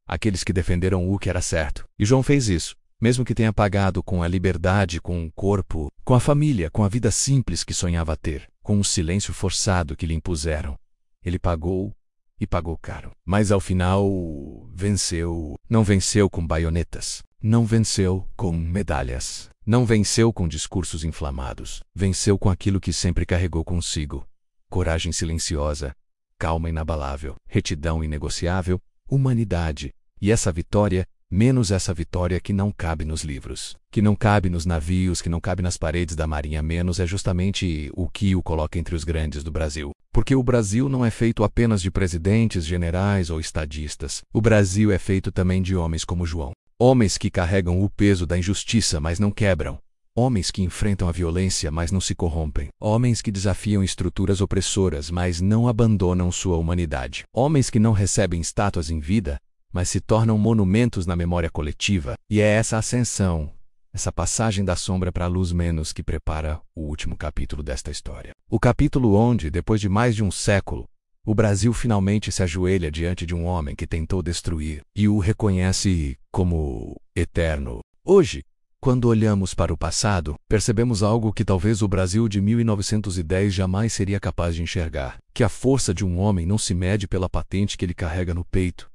aqueles que defenderam o que era certo. E João fez isso, mesmo que tenha pagado com a liberdade, com o corpo, com a família, com a vida simples que sonhava ter, com o silêncio forçado que lhe impuseram. Ele pagou, e pagou caro. Mas ao final, venceu. Não venceu com baionetas. Não venceu com medalhas. Não venceu com discursos inflamados. Venceu com aquilo que sempre carregou consigo: coragem silenciosa, calma inabalável, retidão inegociável, humanidade. E essa vitória, menos essa vitória que não cabe nos livros, que não cabe nos navios, que não cabe nas paredes da Marinha, menos é justamente o que o coloca entre os grandes do Brasil. Porque o Brasil não é feito apenas de presidentes, generais ou estadistas. O Brasil é feito também de homens como João. Homens que carregam o peso da injustiça, mas não quebram. Homens que enfrentam a violência, mas não se corrompem. Homens que desafiam estruturas opressoras, mas não abandonam sua humanidade. Homens que não recebem estátuas em vida, mas se tornam monumentos na memória coletiva. E é essa ascensão, essa passagem da sombra para a luz menos, que prepara o último capítulo desta história. O capítulo onde, depois de mais de um século, o Brasil finalmente se ajoelha diante de um homem que tentou destruir e o reconhece como eterno. Hoje, quando olhamos para o passado, percebemos algo que talvez o Brasil de 1910 jamais seria capaz de enxergar: que a força de um homem não se mede pela patente que ele carrega no peito,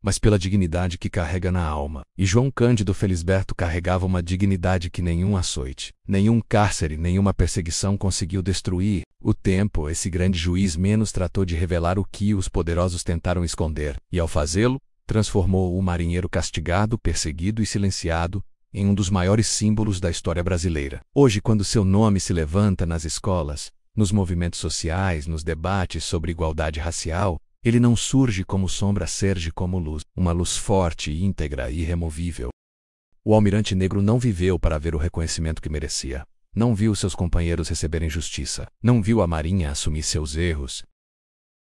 mas pela dignidade que carrega na alma. E João Cândido Felisberto carregava uma dignidade que nenhum açoite, nenhum cárcere, nenhuma perseguição conseguiu destruir. O tempo, esse grande juiz, menos tratou de revelar o que os poderosos tentaram esconder, e ao fazê-lo, transformou o marinheiro castigado, perseguido e silenciado em um dos maiores símbolos da história brasileira. Hoje, quando seu nome se levanta nas escolas, nos movimentos sociais, nos debates sobre igualdade racial, ele não surge como sombra, surge como luz, uma luz forte, íntegra e irremovível. O almirante negro não viveu para ver o reconhecimento que merecia. Não viu seus companheiros receberem justiça. Não viu a Marinha assumir seus erros.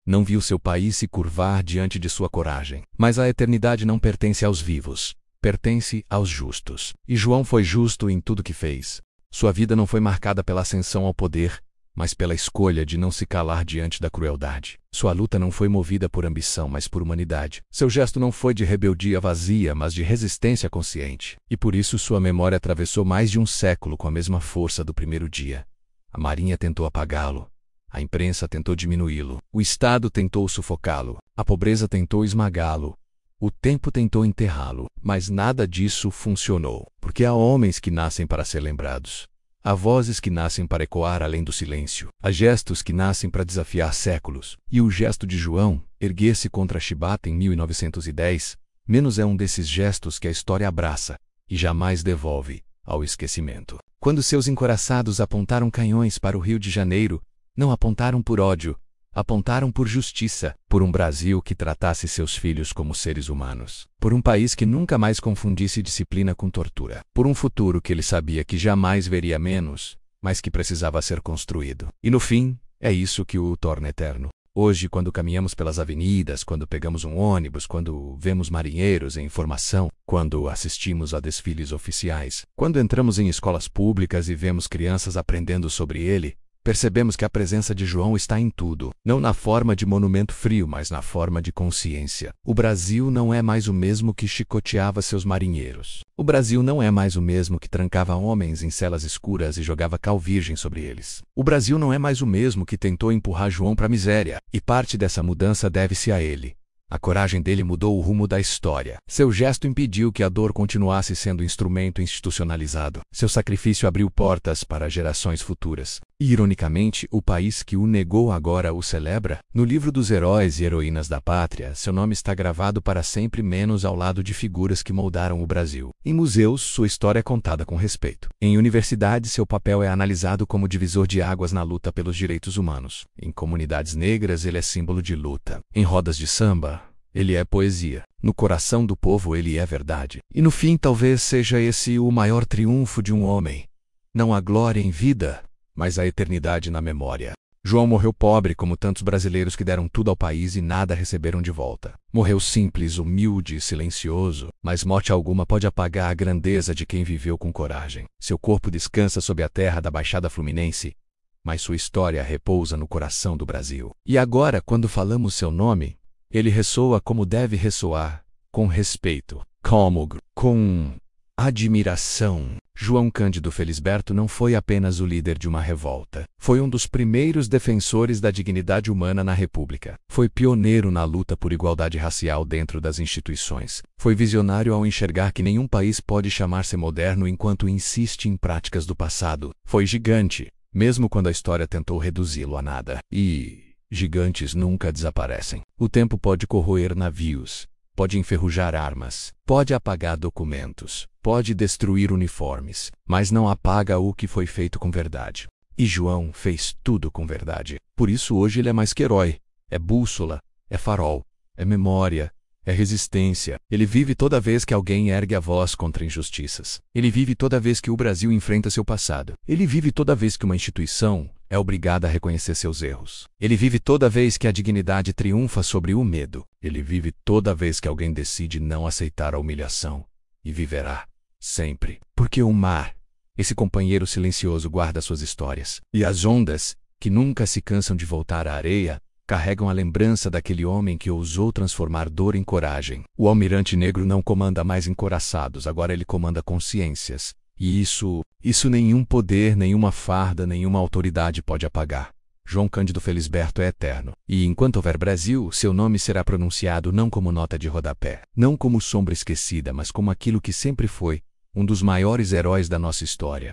Não viu seu país se curvar diante de sua coragem. Mas a eternidade não pertence aos vivos. Pertence aos justos. E João foi justo em tudo que fez. Sua vida não foi marcada pela ascensão ao poder, mas pela escolha de não se calar diante da crueldade. Sua luta não foi movida por ambição, mas por humanidade. Seu gesto não foi de rebeldia vazia, mas de resistência consciente. E por isso sua memória atravessou mais de um século com a mesma força do primeiro dia. A Marinha tentou apagá-lo. A imprensa tentou diminuí-lo. O Estado tentou sufocá-lo. A pobreza tentou esmagá-lo. O tempo tentou enterrá-lo. Mas nada disso funcionou. Porque há homens que nascem para ser lembrados. Há vozes que nascem para ecoar além do silêncio. Há gestos que nascem para desafiar séculos. E o gesto de João, erguer-se contra a chibata em 1910, menos é um desses gestos que a história abraça e jamais devolve ao esquecimento. Quando seus encoraçados apontaram canhões para o Rio de Janeiro, não apontaram por ódio, Apontaram por justiça, por um Brasil que tratasse seus filhos como seres humanos, por um país que nunca mais confundisse disciplina com tortura, por um futuro que ele sabia que jamais veria menos, mas que precisava ser construído. E no fim, é isso que o torna eterno. Hoje, quando caminhamos pelas avenidas, quando pegamos um ônibus, quando vemos marinheiros em formação, quando assistimos a desfiles oficiais, quando entramos em escolas públicas e vemos crianças aprendendo sobre ele, percebemos que a presença de João está em tudo, não na forma de monumento frio, mas na forma de consciência. O Brasil não é mais o mesmo que chicoteava seus marinheiros. O Brasil não é mais o mesmo que trancava homens em celas escuras e jogava cal virgem sobre eles. O Brasil não é mais o mesmo que tentou empurrar João para a miséria, e parte dessa mudança deve-se a ele. A coragem dele mudou o rumo da história. Seu gesto impediu que a dor continuasse sendo instrumento institucionalizado. Seu sacrifício abriu portas para gerações futuras. E, ironicamente, o país que o negou agora o celebra. No livro dos heróis e heroínas da pátria, seu nome está gravado para sempre, menos ao lado de figuras que moldaram o Brasil. Em museus, sua história é contada com respeito. Em universidades, seu papel é analisado como divisor de águas na luta pelos direitos humanos. Em comunidades negras, ele é símbolo de luta. Em rodas de samba, ele é poesia. No coração do povo, ele é verdade. E no fim, talvez seja esse o maior triunfo de um homem. Não a glória em vida, mas a eternidade na memória. João morreu pobre, como tantos brasileiros que deram tudo ao país e nada receberam de volta. Morreu simples, humilde e silencioso, mas morte alguma pode apagar a grandeza de quem viveu com coragem. Seu corpo descansa sob a terra da Baixada Fluminense, mas sua história repousa no coração do Brasil. E agora, quando falamos seu nome, ele ressoa como deve ressoar, com respeito, com admiração. João Cândido Felisberto não foi apenas o líder de uma revolta. Foi um dos primeiros defensores da dignidade humana na República. Foi pioneiro na luta por igualdade racial dentro das instituições. Foi visionário ao enxergar que nenhum país pode chamar-se moderno enquanto insiste em práticas do passado. Foi gigante, mesmo quando a história tentou reduzi-lo a nada. E gigantes nunca desaparecem. O tempo pode corroer navios, pode enferrujar armas, pode apagar documentos, pode destruir uniformes, mas não apaga o que foi feito com verdade. E João fez tudo com verdade. Por isso hoje ele é mais que herói. É bússola, é farol, é memória, é resistência. Ele vive toda vez que alguém ergue a voz contra injustiças. Ele vive toda vez que o Brasil enfrenta seu passado. Ele vive toda vez que uma instituição é obrigada a reconhecer seus erros. Ele vive toda vez que a dignidade triunfa sobre o medo. Ele vive toda vez que alguém decide não aceitar a humilhação. E viverá, sempre. Porque o mar, esse companheiro silencioso, guarda suas histórias. E as ondas, que nunca se cansam de voltar à areia, carregam a lembrança daquele homem que ousou transformar dor em coragem. O almirante negro não comanda mais encouraçados, agora ele comanda consciências. E isso nenhum poder, nenhuma farda, nenhuma autoridade pode apagar. João Cândido Felisberto é eterno. E enquanto houver Brasil, seu nome será pronunciado não como nota de rodapé, não como sombra esquecida, mas como aquilo que sempre foi, um dos maiores heróis da nossa história.